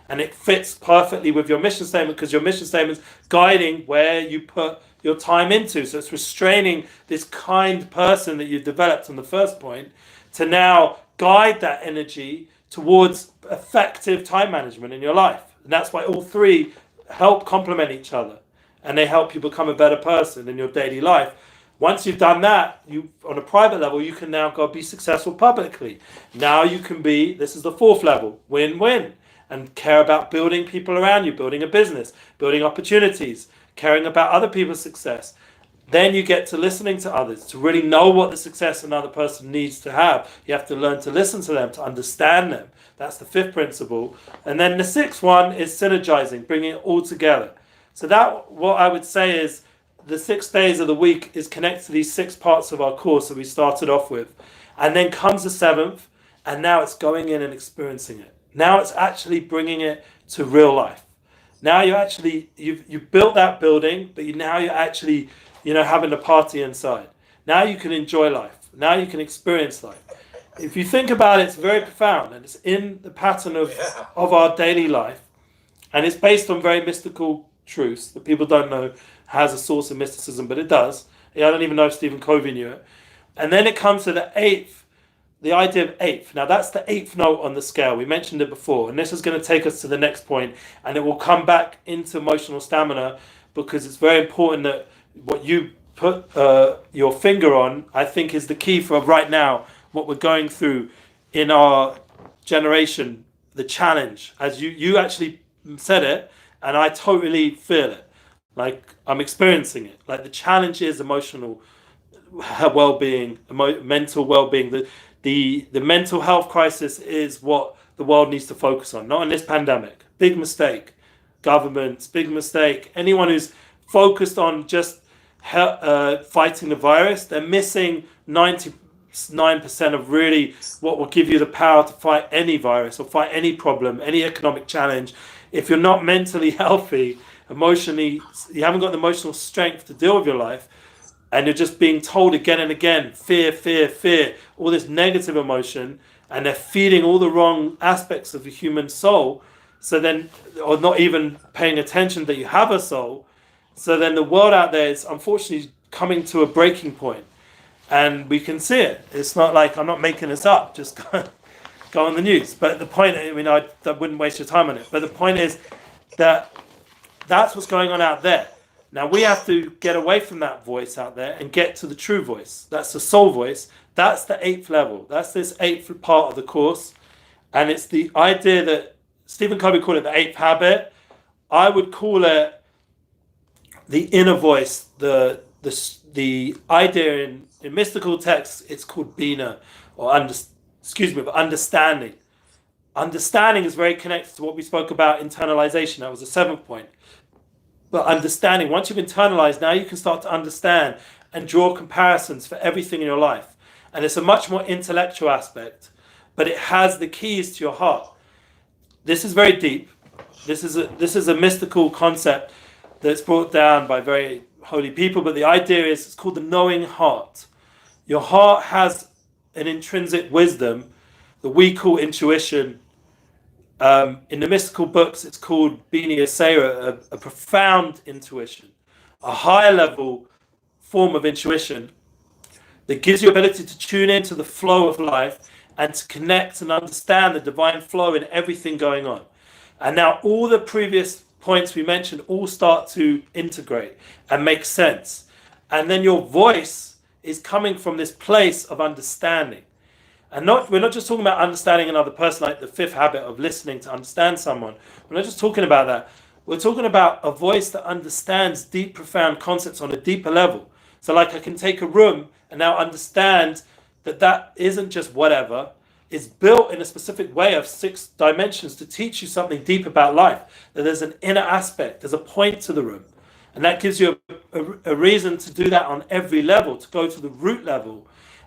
And it fits perfectly with your mission statement, because your mission statement is guiding where you put your time into. So it's restraining this kind person that you've developed on the first point to now guide that energy towards effective time management in your life. And that's why all 3 help complement each other, and they help you become a better person in your daily life. Once you've done that, you on a private level, you can now go be successful publicly. Now you can be, this is the 4th level, win-win, and care about building people around you, building a business, building opportunities, caring about other people's success. Then you get to listening to others, to really know what the success another person needs to have. You have to learn to listen to them, to understand them. That's the 5th principle. And then the 6th one is synergizing, bringing it all together. So that, what I would say is, the 6 days of the week is connected to these 6 parts of our course that we started off with. And then comes the 7th, and now it's going in and experiencing it. Now it's actually bringing it to real life. Now you've built that building, but you're actually having a party inside. Now you can enjoy life. Now you can experience life. If you think about it, it's very profound, and it's in the pattern of our daily life, and it's based on very mystical truths that people don't know has a source of mysticism, but it does. I don't even know if Stephen Covey knew it. And then it comes to the 8th, the idea of 8th. Now that's the 8th note on the scale. We mentioned it before, and this is going to take us to the next point, and it will come back into emotional stamina, because it's very important that what you put your finger on, I think, is the key for right now, what we're going through in our generation, the challenge. As you actually said it, and I totally feel it. Like, I'm experiencing it. Like, the challenge is emotional well-being, mental well-being. The mental health crisis is what the world needs to focus on, not in this pandemic. Big mistake. Governments, big mistake. Anyone who's focused on just fighting the virus, they're missing 99% of really what will give you the power to fight any virus or fight any problem, any economic challenge. If you're not mentally healthy, emotionally, you haven't got the emotional strength to deal with your life, and you're just being told again and again, fear, fear, fear, all this negative emotion, and they're feeding all the wrong aspects of the human soul, so then, or not even paying attention that you have a soul. So then the world out there is unfortunately coming to a breaking point, and we can see it. It's not like, I'm not making this up, just go on the news. But the point, I wouldn't waste your time on it, but the point is that that's what's going on out there. Now we have to get away from that voice out there and get to the true voice. That's the soul voice. That's the 8th level. That's this 8th part of the course. And it's the idea that Stephen Covey called it the 8th habit. I would call it the inner voice, the idea in mystical texts, it's called Bina, or understanding. Understanding is very connected to what we spoke about, internalization. That was the 7th point. But understanding, once you've internalized, now you can start to understand and draw comparisons for everything in your life. And it's a much more intellectual aspect, but it has the keys to your heart. This is very deep. This is a mystical concept that's brought down by very holy people, but the idea is, it's called the knowing heart. Your heart has an intrinsic wisdom that we call intuition. In the mystical books, it's called Bini Asera, a profound intuition, a higher level form of intuition that gives you ability to tune into the flow of life and to connect and understand the divine flow in everything going on. And now all the previous points we mentioned all start to integrate and make sense. And then your voice is coming from this place of understanding. And we're not just talking about understanding another person, like the fifth habit of listening to understand someone. We're not just talking about that. We're talking about a voice that understands deep, profound concepts on a deeper level. So like I can take a room and now understand that isn't just whatever. It's built in a specific way of 6 dimensions to teach you something deep about life. That there's an inner aspect, there's a point to the room. And that gives you a reason to do that on every level, to go to the root level.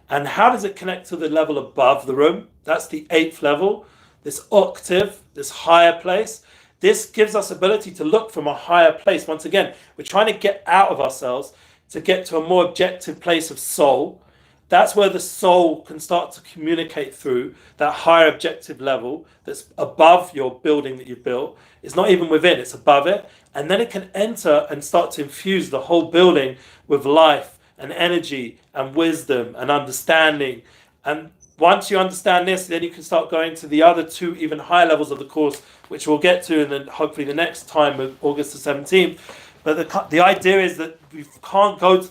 And how does it connect to the level above the room? That's the 8th level, this octave, this higher place. This gives us ability to look from a higher place. Once again, we're trying to get out of ourselves to get to a more objective place of soul. That's where the soul can start to communicate through that higher objective level that's above your building that you've built. It's not even within, it's above it. And then it can enter and start to infuse the whole building with life and energy and wisdom and understanding. And once you understand this, then you can start going to the other 2 even higher levels of the course, which we'll get to, and then hopefully the next time with August the 17th. But the idea is that we can't go to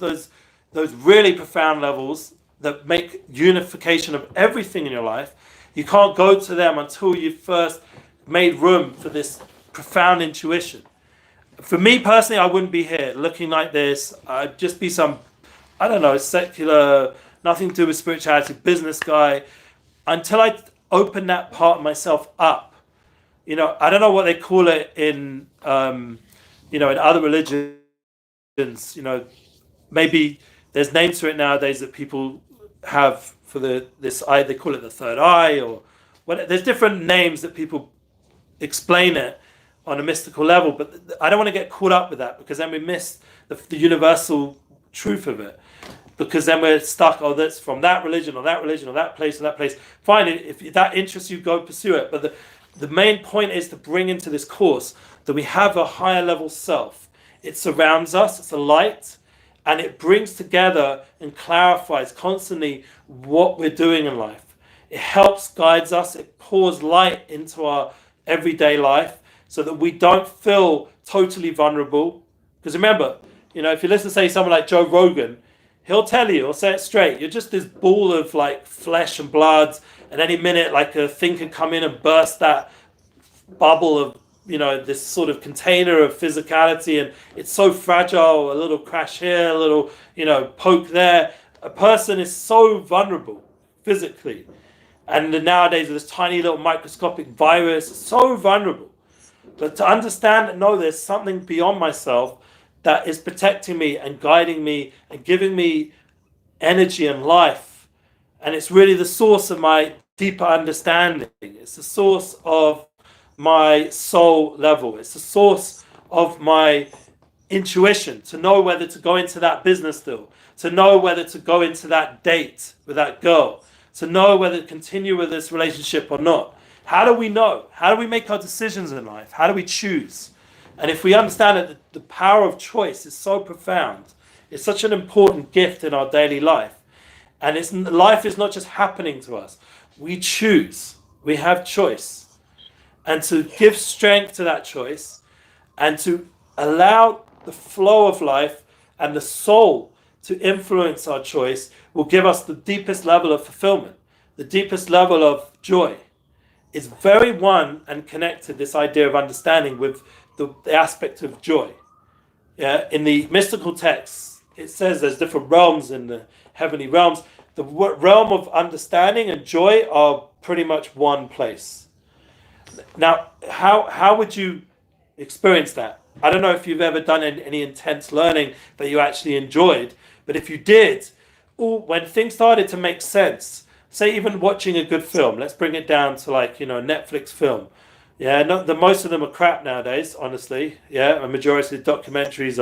those really profound levels that make unification of everything in your life. You can't go to them until you've first made room for this profound intuition. For me personally, I wouldn't be here looking like this. I'd just be some, I don't know, secular, nothing to do with spirituality, business guy, until I open that part of myself up. You know, I don't know what they call it in, in other religions. You know, maybe there's names for it nowadays that people have for this eye. They call it the third eye, or there's different names that people explain it on a mystical level. But I don't want to get caught up with that, because then we miss the universal truth of it. Because then we're stuck, that's from that religion or that religion or that place or that place. Fine, if that interests you, go pursue it. But the main point is to bring into this course that we have a higher level self. It surrounds us, it's a light, and it brings together and clarifies constantly what we're doing in life. It helps, guides us, it pours light into our everyday life so that we don't feel totally vulnerable. Because remember, if you listen to, say, someone like Joe Rogan, he'll tell you, he'll say it straight, you're just this ball of like flesh and blood, and any minute like a thing can come in and burst that bubble of, this sort of container of physicality, and it's so fragile, a little crash here, a little, poke there. A person is so vulnerable physically. And nowadays with this tiny little microscopic virus, it's so vulnerable. But to understand and know there's something beyond myself that is protecting me and guiding me and giving me energy and life. And it's really the source of my deeper understanding. It's the source of my soul level. It's the source of my intuition to know whether to go into that business deal, to know whether to go into that date with that girl, to know whether to continue with this relationship or not. How do we know? How do we make our decisions in life? How do we choose? And if we understand that the power of choice is so profound, it's such an important gift in our daily life. And life is not just happening to us. We choose. We have choice. And to give strength to that choice and to allow the flow of life and the soul to influence our choice will give us the deepest level of fulfillment, the deepest level of joy. It's very one and connected, this idea of understanding, with the aspect of joy. Yeah, in the mystical texts, it says there's different realms in the heavenly realms. The realm of understanding and joy are pretty much one place. Now, how would you experience that? I don't know if you've ever done any intense learning that you actually enjoyed, but if you did, when things started to make sense, say even watching a good film, let's bring it down to like, a Netflix film. Yeah, most of them are crap nowadays, honestly. Yeah, a majority of the documentaries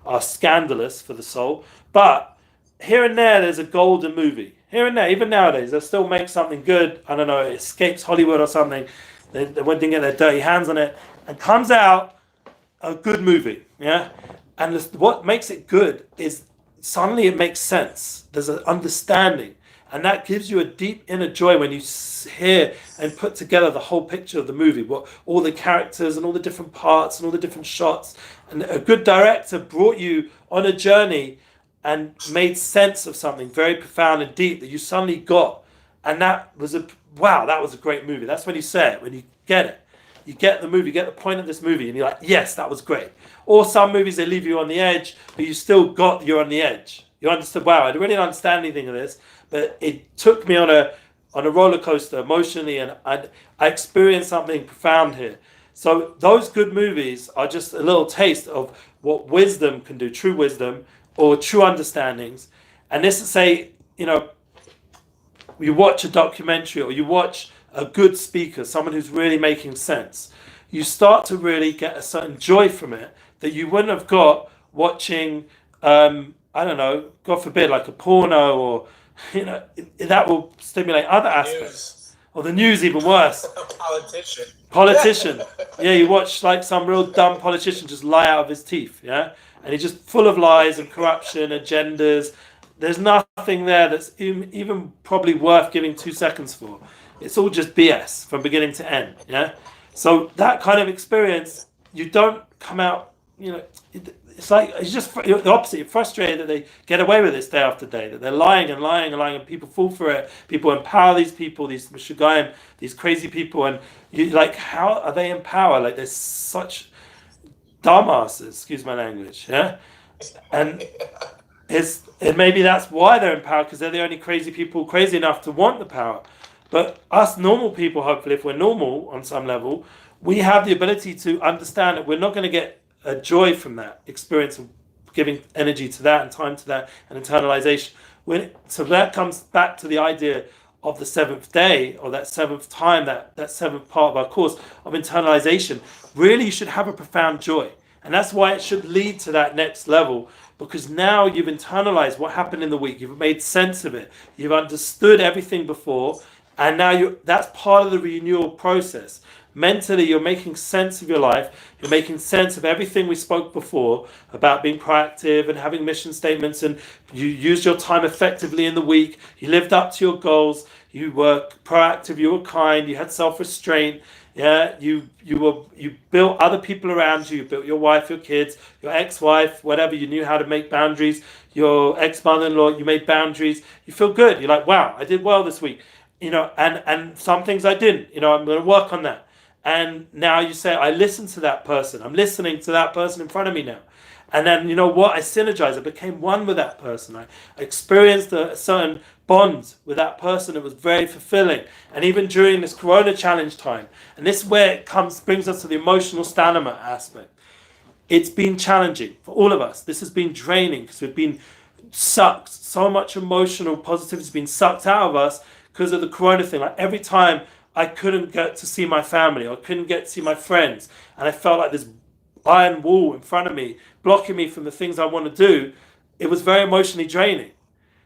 are scandalous for the soul. But here and there's a golden movie. Here and there, even nowadays, they'll still make something good. I don't know, it escapes Hollywood or something. They went and get their dirty hands on it, and comes out a good movie. Yeah, and what makes it good is suddenly it makes sense. There's an understanding. And that gives you a deep inner joy when you hear and put together the whole picture of the movie, what all the characters and all the different parts and all the different shots. And a good director brought you on a journey and made sense of something very profound and deep that you suddenly got. And that was wow, that was a great movie. That's when you say it, when you get it. You get the movie, you get the point of this movie, and you're like, yes, that was great. Or some movies, they leave you on the edge, but you still you're on the edge. You understood, wow, I really didn't understand anything of this, but it took me on a roller coaster emotionally, and I experienced something profound here. So those good movies are just a little taste of what wisdom can do, true wisdom, or true understandings. And this is say, you watch a documentary or you watch a good speaker, someone who's really making sense, you start to really get a certain joy from it that you wouldn't have got watching, I don't know, God forbid, like a porno, or, that will stimulate other aspects. Or the news, even worse. Politician. Yeah, you watch like some real dumb politician just lie out of his teeth, yeah? And he's just full of lies and corruption, agendas. There's nothing there that's even probably worth giving 2 seconds for. It's all just BS from beginning to end, yeah? So that kind of experience, you don't come out, it's like, it's just the opposite. You're frustrated that they get away with this day after day, that they're lying and lying and lying, and people fall for it. People empower these people, these Meshuggahim, these crazy people, and you like, how are they in power? Like, they're such dumbasses, excuse my language, yeah? And maybe that's why they're in power, because they're the only crazy people crazy enough to want the power. But us normal people, hopefully, if we're normal on some level, we have the ability to understand that we're not going to get a joy from that experience of giving energy to that and time to that and internalization. So that comes back to the idea of the seventh day, or that seventh time, that seventh part of our course of internalization. Really, you should have a profound joy. And that's why it should lead to that next level, because now you've internalized what happened in the week. You've made sense of it. You've understood everything before. And now that's part of the renewal process. Mentally, you're making sense of your life. You're making sense of everything we spoke before about being proactive and having mission statements, and you used your time effectively in the week. You lived up to your goals. You were proactive. You were kind. You had self-restraint. Yeah, you built other people around you. You built your wife, your kids, your ex-wife, whatever. You knew how to make boundaries. Your ex-mother-in-law, you made boundaries. You feel good. You're like, wow, I did well this week. And some things I didn't. I'm going to work on that. And now you say, I listened to that person. I'm listening to that person in front of me now. And then, you know what? I synergized. I became one with that person. I experienced a certain bond with that person. It was very fulfilling. And even during this Corona challenge time, and this is where it brings us to the emotional stamina aspect. It's been challenging for all of us. This has been draining because we've been sucked. So much emotional positivity has been sucked out of us because of the Corona thing. Like, every time I couldn't get to see my family, or couldn't get to see my friends, and I felt like this iron wall in front of me, blocking me from the things I want to do, it was very emotionally draining.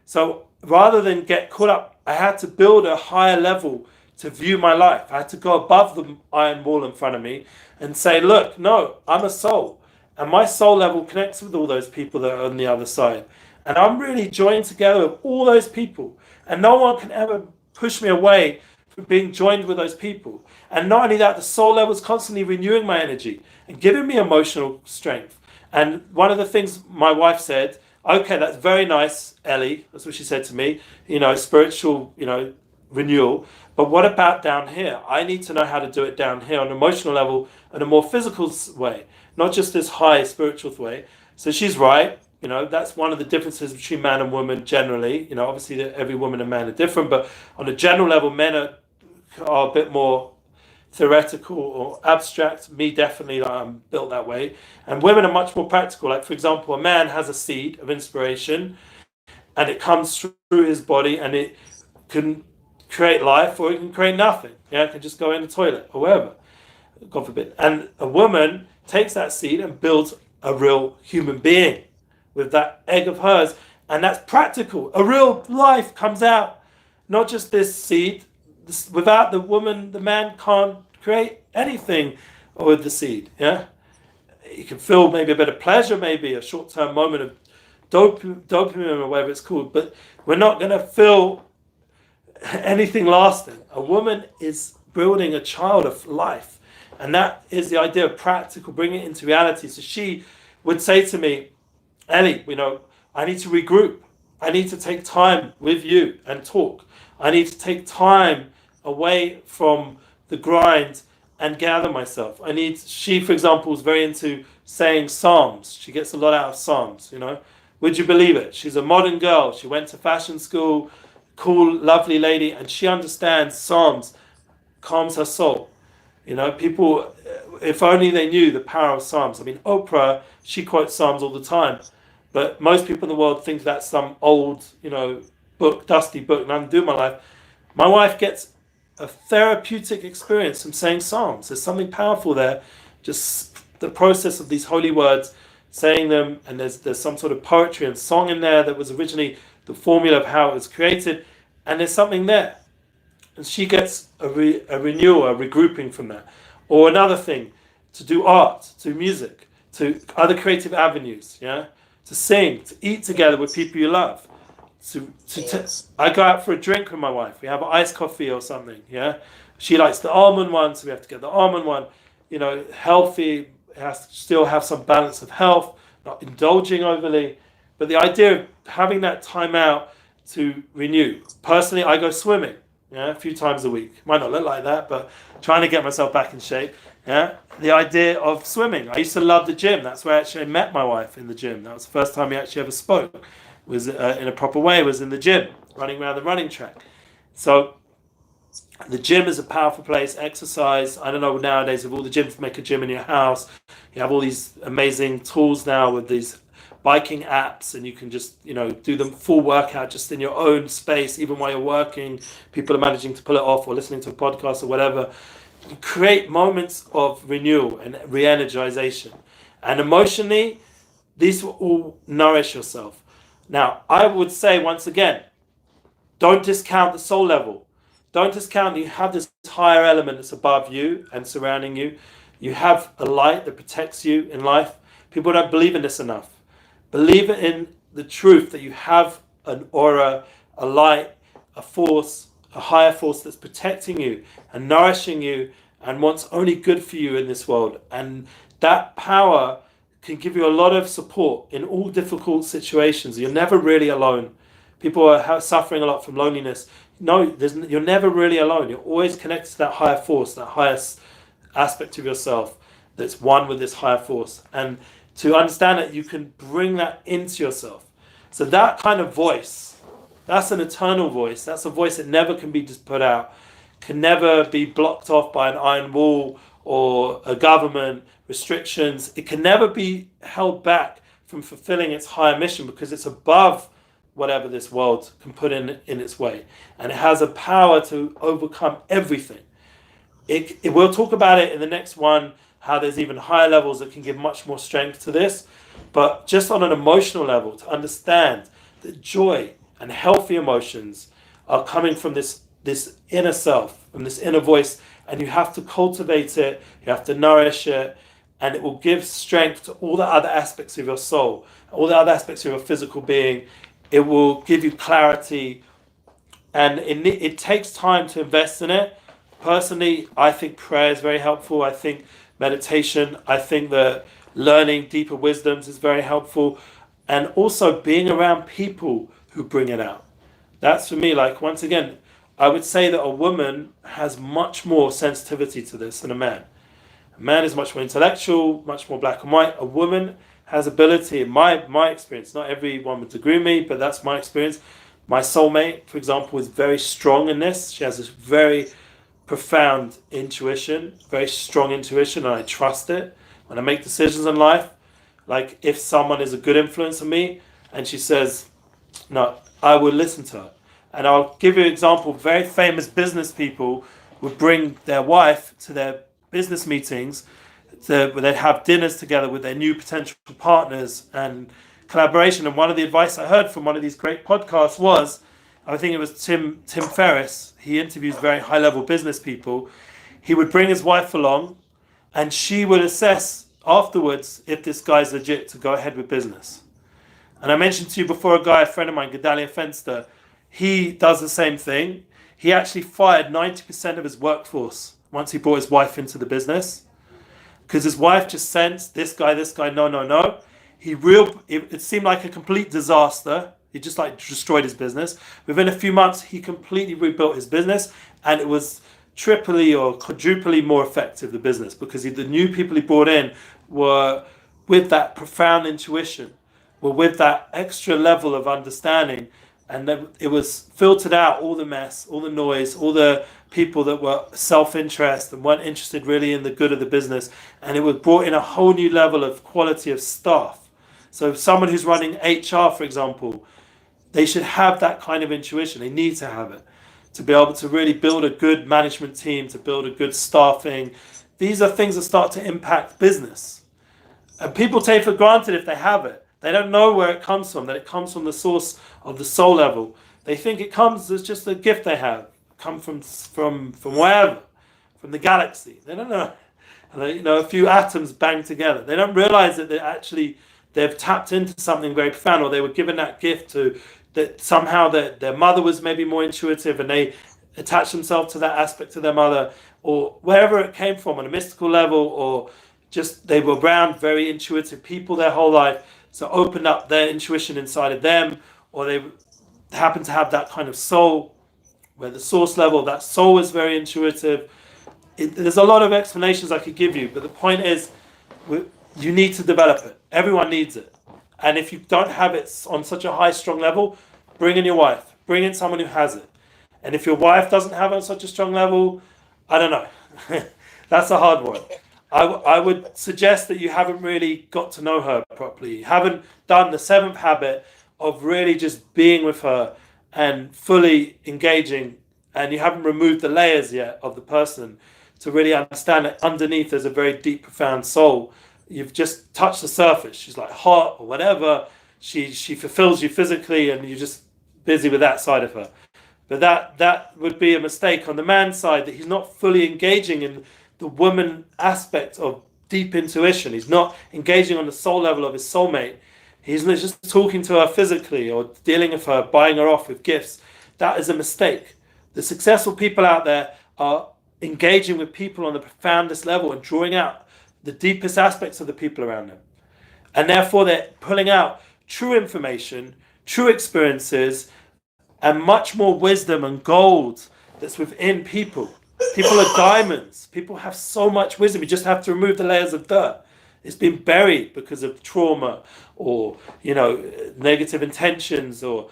So rather than get caught up, I had to build a higher level to view my life. I had to go above the iron wall in front of me and say, look, no, I'm a soul. And my soul level connects with all those people that are on the other side. And I'm really joined together with all those people. And no one can ever push me away from being joined with those people. And not only that, the soul level is constantly renewing my energy and giving me emotional strength. And one of the things my wife said, okay, that's very nice, Ellie. That's what she said to me, spiritual, renewal. But what about down here? I need to know how to do it down here on an emotional level in a more physical way, not just this high spiritual way. So she's right. That's one of the differences between man and woman generally. Obviously every woman and man are different, but on a general level, men are a bit more theoretical or abstract. Me, definitely, I'm built that way. And women are much more practical. Like, for example, a man has a seed of inspiration and it comes through his body and it can create life, or it can create nothing. Yeah, it can just go in the toilet or wherever, God forbid. And a woman takes that seed and builds a real human being with that egg of hers, and that's practical. A real life comes out, not just this seed. Without the woman, the man can't create anything with the seed. Yeah, you can feel maybe a bit of pleasure, maybe a short-term moment of dopamine or whatever it's called, but we're not going to feel anything lasting. A woman is building a child of life, and that is the idea of practical, bringing it into reality. So she would say to me, Ellie, I need to regroup. I need to take time with you and talk. I need to take time away from the grind and gather myself. She, for example, is very into saying psalms. She gets a lot out of psalms, you know. Would you believe it? She's a modern girl. She went to fashion school, cool, lovely lady, and she understands psalms, calms her soul. You know, people, if only they knew the power of psalms. I mean, Oprah, she quotes psalms all the time, but most people in the world think that's some old, you know, book, dusty book, and I'm doing my life. My wife gets a therapeutic experience from saying psalms. There's something powerful there. Just the process of these holy words, saying them, and there's some sort of poetry and song in there that was originally the formula of how it was created, and there's something there. And she gets a renewal, a regrouping from that. Or another thing, to do art, to do music, to other creative avenues, yeah? To sing, to eat together with people you love. I go out for a drink with my wife. We have an iced coffee or something, yeah? She likes the almond one, so we have to get the almond one. You know, healthy, it has to still have some balance of health, not indulging overly. But the idea of having that time out to renew. Personally, I go swimming. Yeah, a few times a week. Might not look like that, but trying to get myself back in shape. Yeah, the idea of swimming. I used to love the gym. That's where I met my wife, in the gym. That was the first time we actually ever spoke. Was in a proper way. Was in the gym, running around the running track. So the gym is a powerful place. Exercise. I don't know nowadays if all the gyms make a gym in your house. You have all these amazing tools now with these biking apps, and you can just, you know, do the full workout just in your own space, even while you're working. People are managing to pull it off, or listening to a podcast or whatever. You create moments of renewal and re-energization, and emotionally, these will all nourish yourself. Now, I would say once again, don't discount the soul level. Don't discount that you have this higher element that's above you and surrounding you. You have a light that protects you in life. People don't believe in this enough. Believe in the truth that you have an aura, a light, a force, a higher force that's protecting you and nourishing you and wants only good for you in this world. And that power can give you a lot of support in all difficult situations. You're never really alone. People are suffering a lot from loneliness. No, you're never really alone. You're always connected to that higher force, that highest aspect of yourself that's one with this higher force. And to understand that you can bring that into yourself. So that kind of voice, that's an eternal voice. That's a voice that never can be just put out, can never be blocked off by an iron wall or a government, restrictions. It can never be held back from fulfilling its higher mission, because it's above whatever this world can put in its way. And it has a power to overcome everything. We'll talk about it in the next one, how there's even higher levels that can give much more strength to this. But just on an emotional level, to understand that joy and healthy emotions are coming from this inner self, from this inner voice, and you have to cultivate it, you have to nourish it, and it will give strength to all the other aspects of your soul, all the other aspects of your physical being. It will give you clarity, and it takes time to invest in it. Personally, I think prayer is very helpful. I think meditation, I think that learning deeper wisdoms is very helpful, and also being around people who bring it out. That's for me, like, once again, I would say that a woman has much more sensitivity to this than a man. A man is much more intellectual, much more black and white. A woman has ability, in my experience, not everyone would agree with me, but that's my experience. My soulmate, for example, is very strong in this. She has this very profound intuition, very strong intuition, and I trust it. When I make decisions in life, like if someone is a good influence on me and she says, no, I will listen to her. And I'll give you an example. Very famous business people would bring their wife to their business meetings, where they'd have dinners together with their new potential partners and collaboration. And one of the advice I heard from one of these great podcasts was, I think it was Tim Ferriss. He interviews very high-level business people. He would bring his wife along, and she would assess afterwards if this guy's legit to go ahead with business. And I mentioned to you before, a friend of mine, Gedalia Fenster, he does the same thing. He actually fired 90% of his workforce once he brought his wife into the business, because his wife just sensed this guy, no. It seemed like a complete disaster. He just like destroyed his business. Within a few months, he completely rebuilt his business, and it was triply or quadruply more effective, the business, because the new people he brought in were with that profound intuition, were with that extra level of understanding, and then it was filtered out all the mess, all the noise, all the people that were self-interest and weren't interested really in the good of the business, and it was brought in a whole new level of quality of staff. So someone who's running HR, for example, they should have that kind of intuition. They need to have it to be able to really build a good management team, to build a good staffing. These are things that start to impact business. And people take for granted if they have it. They don't know where it comes from, that it comes from the source of the soul level. They think it comes as just a gift they have, come from wherever, from the galaxy. They don't know. And a few atoms banged together. They don't realize that they've tapped into something very profound, or they were given that gift to, that somehow their mother was maybe more intuitive and they attached themselves to that aspect of their mother, or wherever it came from on a mystical level, or just they were around very intuitive people their whole life, so opened up their intuition inside of them, or they happened to have that kind of soul where the source level of that soul is very intuitive. There's a lot of explanations I could give you, but the point is you need to develop it. Everyone needs it. And if you don't have it on such a high, strong level, bring in your wife. Bring in someone who has it. And if your wife doesn't have it on such a strong level, I don't know. That's a hard one. I would suggest that you haven't really got to know her properly. You haven't done the 7th habit of really just being with her and fully engaging, and you haven't removed the layers yet of the person to really understand that underneath there's a very deep, profound soul. You've just touched the surface. She's like hot or whatever. She fulfills you physically, and you're just busy with that side of her. But that would be a mistake on the man's side, that he's not fully engaging in the woman aspect of deep intuition. He's not engaging on the soul level of his soulmate. He's not just talking to her physically or dealing with her, buying her off with gifts. That is a mistake. The successful people out there are engaging with people on the profoundest level and drawing out the deepest aspects of the people around them. And therefore they're pulling out true information, true experiences, and much more wisdom and gold that's within people. People are diamonds. People have so much wisdom. You just have to remove the layers of dirt. It's been buried because of trauma or, negative intentions, or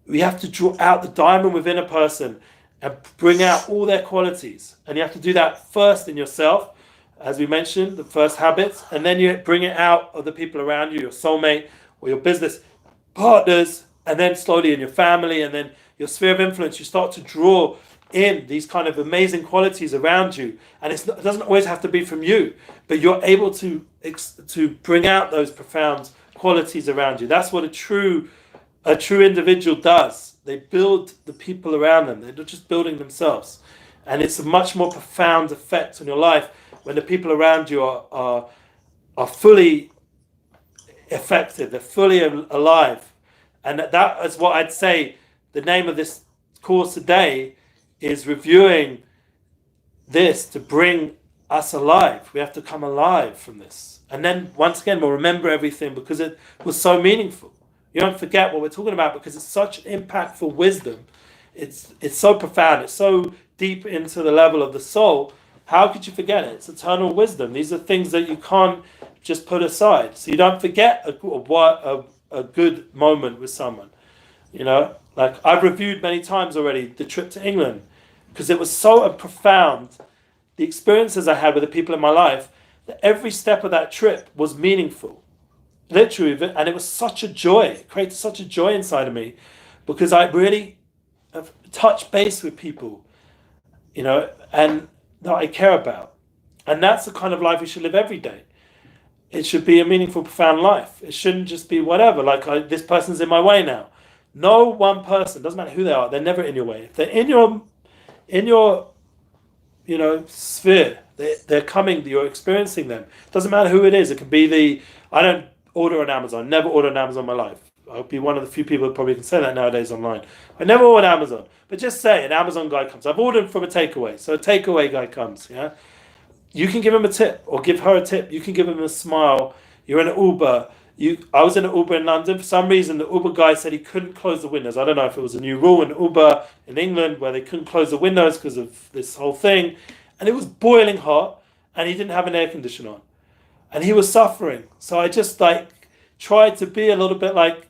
we have to draw out the diamond within a person and bring out all their qualities. And you have to do that first in yourself, as we mentioned, the first habits, and then you bring it out of the people around you, your soulmate or your business partners, and then slowly in your family, and then your sphere of influence. You start to draw in these kind of amazing qualities around you, and it doesn't always have to be from you, but you're able to bring out those profound qualities around you. That's what a true individual does. They build the people around them. They're not just building themselves, and it's a much more profound effect on your life when the people around you are fully effective. They're fully alive, and that is what I'd say. The name of this course today is reviewing this to bring us alive. We have to come alive from this. And then once again, we'll remember everything because it was so meaningful. You don't forget what we're talking about because it's such impactful wisdom. It's so profound. It's so deep into the level of the soul. How could you forget it? It's eternal wisdom. These are things that you can't just put aside. So you don't forget a good moment with someone. Like I've reviewed many times already the trip to England, because it was so profound, the experiences I had with the people in my life, that every step of that trip was meaningful, literally, and it was such a joy. It created such a joy inside of me, because I really have touched base with people, and that I care about. And that's the kind of life we should live every day. It should be a meaningful, profound life. It shouldn't just be whatever, like this person's in my way now. No one person, doesn't matter who they are, they're never in your way. If they're in your sphere, they're coming, you're experiencing them. Doesn't matter who it is. It could be I don't order on Amazon, never order on Amazon in my life. I'll be one of the few people who probably can say that nowadays online. I never order on Amazon. But just say an Amazon guy comes. I've ordered from a takeaway. So a takeaway guy comes, yeah? You can give him a tip or give her a tip. You can give him a smile. You're in an Uber. I was in an Uber in London. For some reason, the Uber guy said he couldn't close the windows. I don't know if it was a new rule in Uber in England where they couldn't close the windows because of this whole thing. And it was boiling hot, and he didn't have an air conditioner on. And he was suffering. So I just like tried to be a little bit like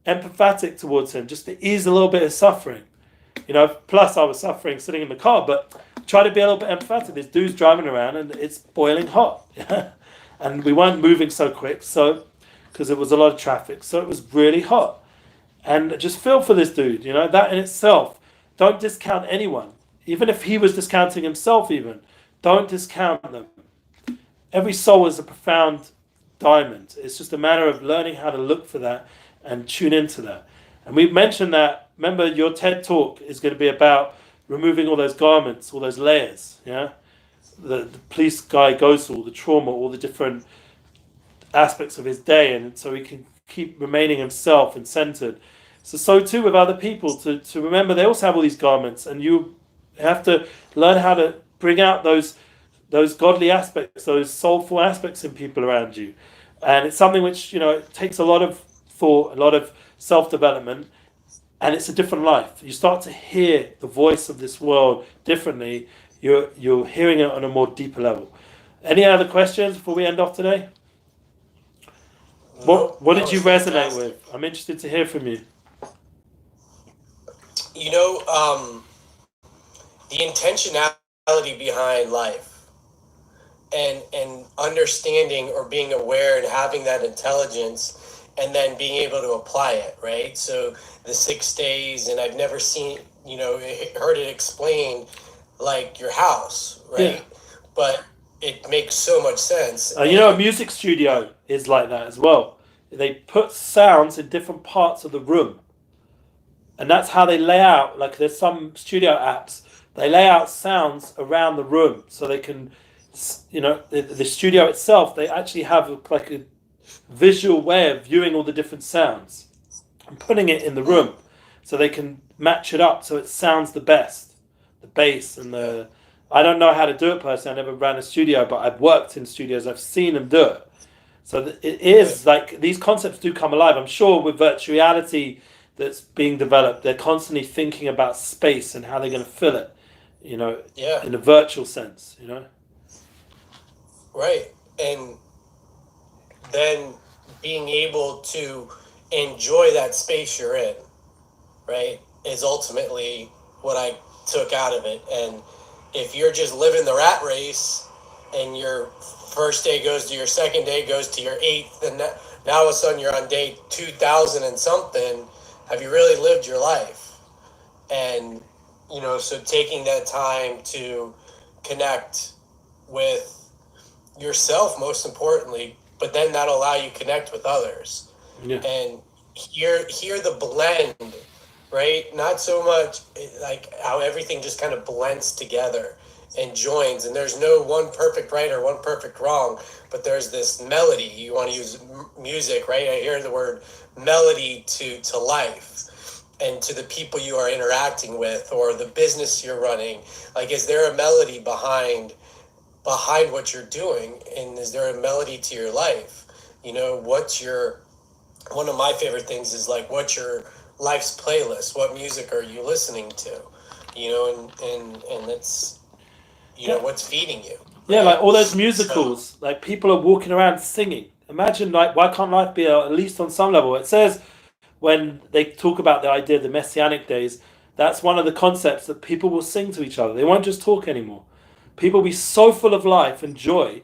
empathetic towards him, just to ease a little bit of suffering. Plus I was suffering sitting in the car, but try to be a little bit empathetic. This dude's driving around and it's boiling hot. And we weren't moving so quick, so because it was a lot of traffic, so it was really hot. And just feel for this dude, that in itself. Don't discount anyone. Even if he was discounting himself even, don't discount them. Every soul is a profound diamond. It's just a matter of learning how to look for that and tune into that. And we've mentioned that, remember your TED talk is going to be about removing all those garments, all those layers, yeah? The police guy goes through all the trauma, all the different aspects of his day, and so he can keep remaining himself and centered. So too with other people, to remember they also have all these garments, and you have to learn how to bring out those godly aspects, those soulful aspects in people around you. And it's something which, it takes a lot of thought, a lot of self-development, and it's a different life. You start to hear the voice of this world differently. You're hearing it on a more deeper level. Any other questions before we end off today? What did you resonate with? I'm interested to hear from you. The intentionality behind life and understanding or being aware and having that intelligence and then being able to apply it, right? So the 6 days, and I've never seen, heard it explained like your house, right? Yeah. But it makes so much sense. A music studio is like that as well. They put sounds in different parts of the room. And that's how they lay out, like there's some studio apps, they lay out sounds around the room so they can, the studio itself, they actually have like a visual way of viewing all the different sounds and putting it in the room so they can match it up so it sounds the best. The bass and I don't know how to do it personally. I never ran a studio, but I've worked in studios. I've seen them do it. So it is like these concepts do come alive. I'm sure with virtual reality that's being developed, they're constantly thinking about space and how they're going to fill it, in a virtual sense, Right. And then being able to enjoy that space you're in, right, is ultimately what I took out of it. And if you're just living the rat race and your first day goes to your second day goes to your eighth, and now all of a sudden you're on day 2000 and something, have you really lived your life? And, so taking that time to connect with yourself, most importantly, but then that'll allow you to connect with others. Yeah. And hear the blend, right? Not so much like how everything just kind of blends together and joins, and there's no one perfect right or one perfect wrong, but there's this melody. You want to use music, right? I hear the word melody to life and to the people you are interacting with or the business you're running. Like, is there a melody behind what you're doing, and is there a melody to your life? One of my favorite things is like, what's your life's playlist? What music are you listening to? And it's what's feeding you, right? Yeah, like all those musicals, like people are walking around singing. Imagine, like, why can't life be at least on some level? It says when they talk about the idea of the messianic days, that's one of the concepts, that people will sing to each other. They won't just talk anymore. People will be so full of life and joy.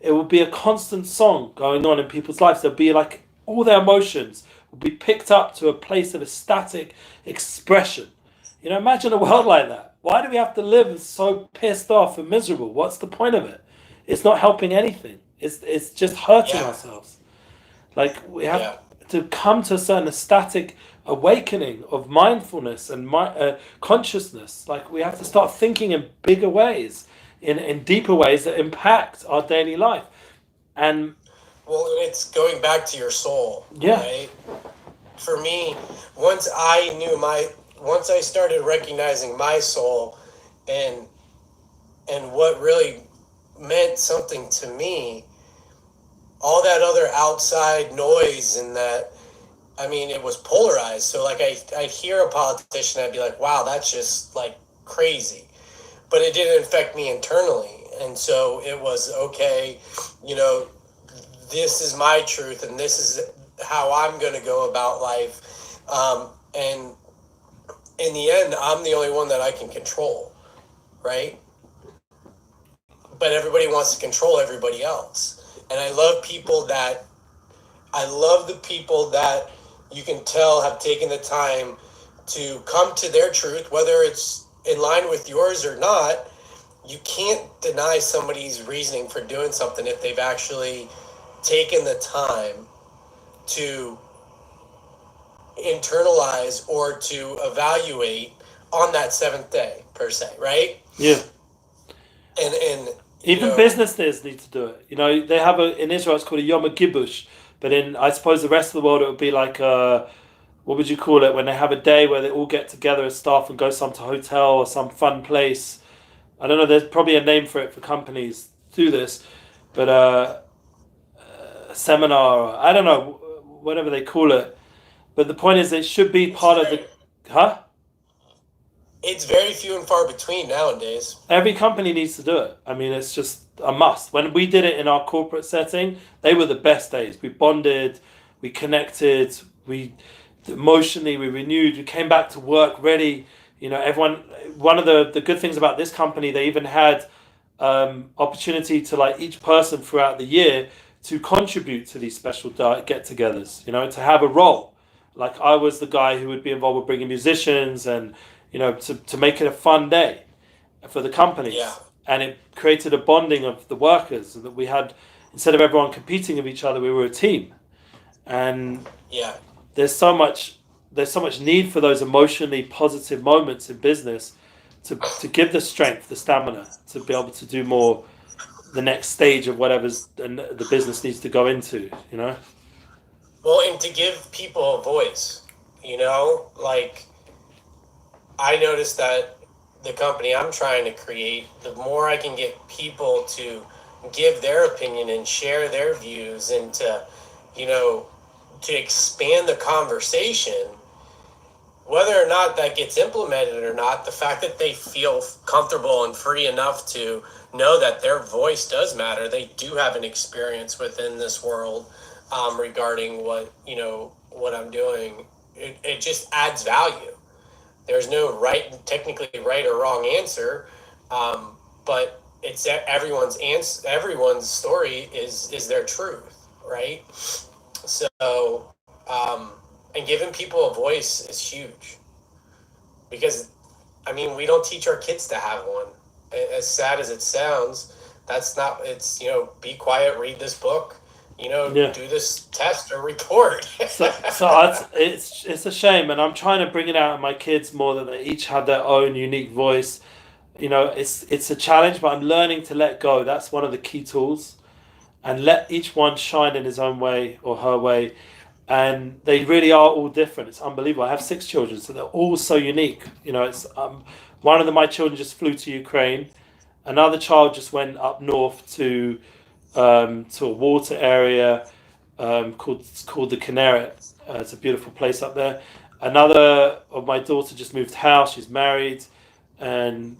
It will be a constant song going on in people's lives. There'll be like all their emotions will be picked up to a place of ecstatic expression. Imagine a world like that. Why do we have to live so pissed off and miserable? What's the point of it? It's not helping anything. It's just hurting ourselves. Like, we have to come to a certain ecstatic awakening of mindfulness and consciousness. Like, we have to start thinking in bigger ways, in deeper ways that impact our daily life. And it's going back to your soul. Yeah. Right? For me, once I started recognizing my soul and what really meant something to me, all that other outside noise, and that, I mean, it was polarized. So like I'd hear a politician, I'd be like, wow, that's just like crazy. But it didn't affect me internally. And so it was okay, you know, this is my truth and this is how I'm going to go about life. And in the end, I'm the only one that I can control, right? But everybody wants to control everybody else. And I love the people that you can tell have taken the time to come to their truth, whether it's in line with yours or not. You can't deny somebody's reasoning for doing something if they've actually taken the time to internalize or to evaluate on that seventh day, per se, right? Yeah. And even business leaders need to do it. You know, they have in Israel it's called a Yom Kibush, but in I suppose the rest of the world it would be like what would you call it when they have a day where they all get together as staff and go some to hotel or some fun place. I don't know. There's probably a name for it for companies do this, but seminar. I don't know, whatever they call it. But the point is, it should be part of the. Huh? It's very few and far between nowadays. Every company needs to do it. I mean, it's just a must. When we did it in our corporate setting, they were the best days. We bonded, we connected, we emotionally we renewed. We came back to work ready. You know, everyone. One of the good things about this company, they even had opportunity to like each person throughout the year to contribute to these special get-togethers. You know, to have a role. Like I was the guy who would be involved with bringing musicians and to make it a fun day for the companies. Yeah. And it created a bonding of the workers that we had. Instead of everyone competing with each other, we were a team. And yeah, there's so much need for those emotionally positive moments in business to give the strength, the stamina to be able to do more, the next stage of whatever's the business needs to go into, you know? Well, and to give people a voice, like I noticed that the company I'm trying to create, the more I can get people to give their opinion and share their views and to expand the conversation, whether or not that gets implemented or not, the fact that they feel comfortable and free enough to know that their voice does matter, they do have an experience within this world regarding what I'm doing, it just adds value. There's no technically right or wrong answer, but it's everyone's story is their truth, right? So, and giving people a voice is huge, because, I mean, we don't teach our kids to have one. As sad as it sounds, that's not. It's be quiet, read this book, do this test or report. so it's a shame, and I'm trying to bring it out of my kids more that they each have their own unique voice. It's a challenge, but I'm learning to let go. That's one of the key tools, and let each one shine in his own way or her way. And they really are all different. It's unbelievable. I have 6 children, so they're all so unique. It's one of my children just flew to Ukraine. Another child just went up north to a water area called the Kinneret. It's a beautiful place up there. Another of my daughter just moved house. She's married, and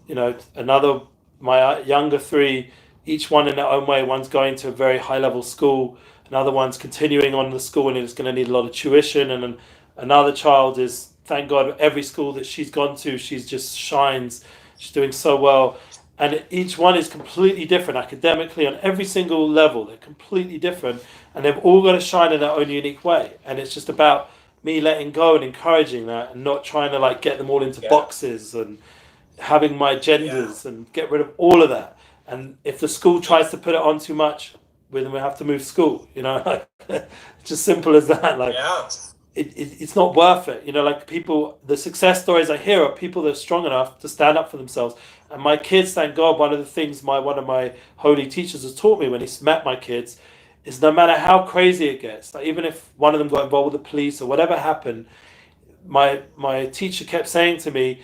my younger 3, each one in their own way. One's going to a very high level school. Another one's continuing on the school and is going to need a lot of tuition. And then another child is, thank God, every school that she's gone to, she's just shines. She's doing so well. And each one is completely different academically on every single level. They're completely different. And they've all got to shine in their own unique way. And it's just about me letting go and encouraging that and not trying to get them all into boxes and having my agendas and get rid of all of that. And if the school tries to put it on too much, then we have to move school. It's just simple as that. It's not worth it. People, the success stories I hear are people that are strong enough to stand up for themselves. And my kids, thank God, one of the things one of my holy teachers has taught me when he's met my kids is no matter how crazy it gets, even if one of them got involved with the police or whatever happened, my teacher kept saying to me,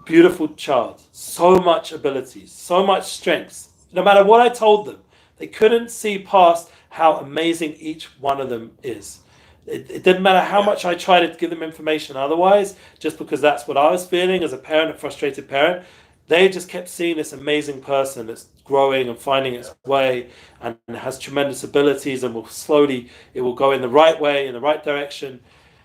beautiful child, so much abilities, so much strengths. No matter what I told them, They couldn't see past how amazing each one of them is. It didn't matter how much I tried to give them information otherwise, just because that's what I was feeling as a parent, a frustrated parent. They just kept seeing this amazing person that's growing and finding its way and has tremendous abilities and it will go in the right way, in the right direction.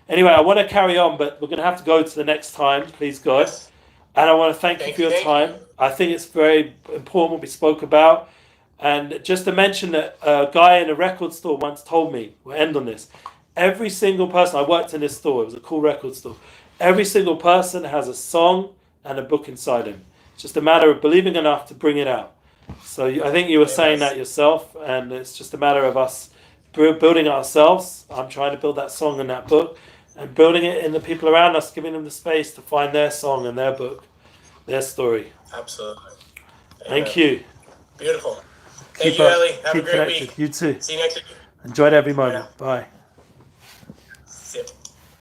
Anyway, I want to carry on, but we're going to have to go to the next time, please God. Yes. And I want to thank you for your time. I think it's very important what we spoke about. And just to mention that a guy in a record store once told me, we'll end on this, every single person, I worked in this store, it was a cool record store, every single person has a song and a book inside him. It's just a matter of believing enough to bring it out. So I think you were saying that yourself, and it's just a matter of us building ourselves. I'm trying to build that song and that book, and building it in the people around us, giving them the space to find their song and their book, their story. Absolutely. Thank you. Beautiful. Thank you, Eli. Have a great week. You too. See you next week. Enjoyed every moment. Bye.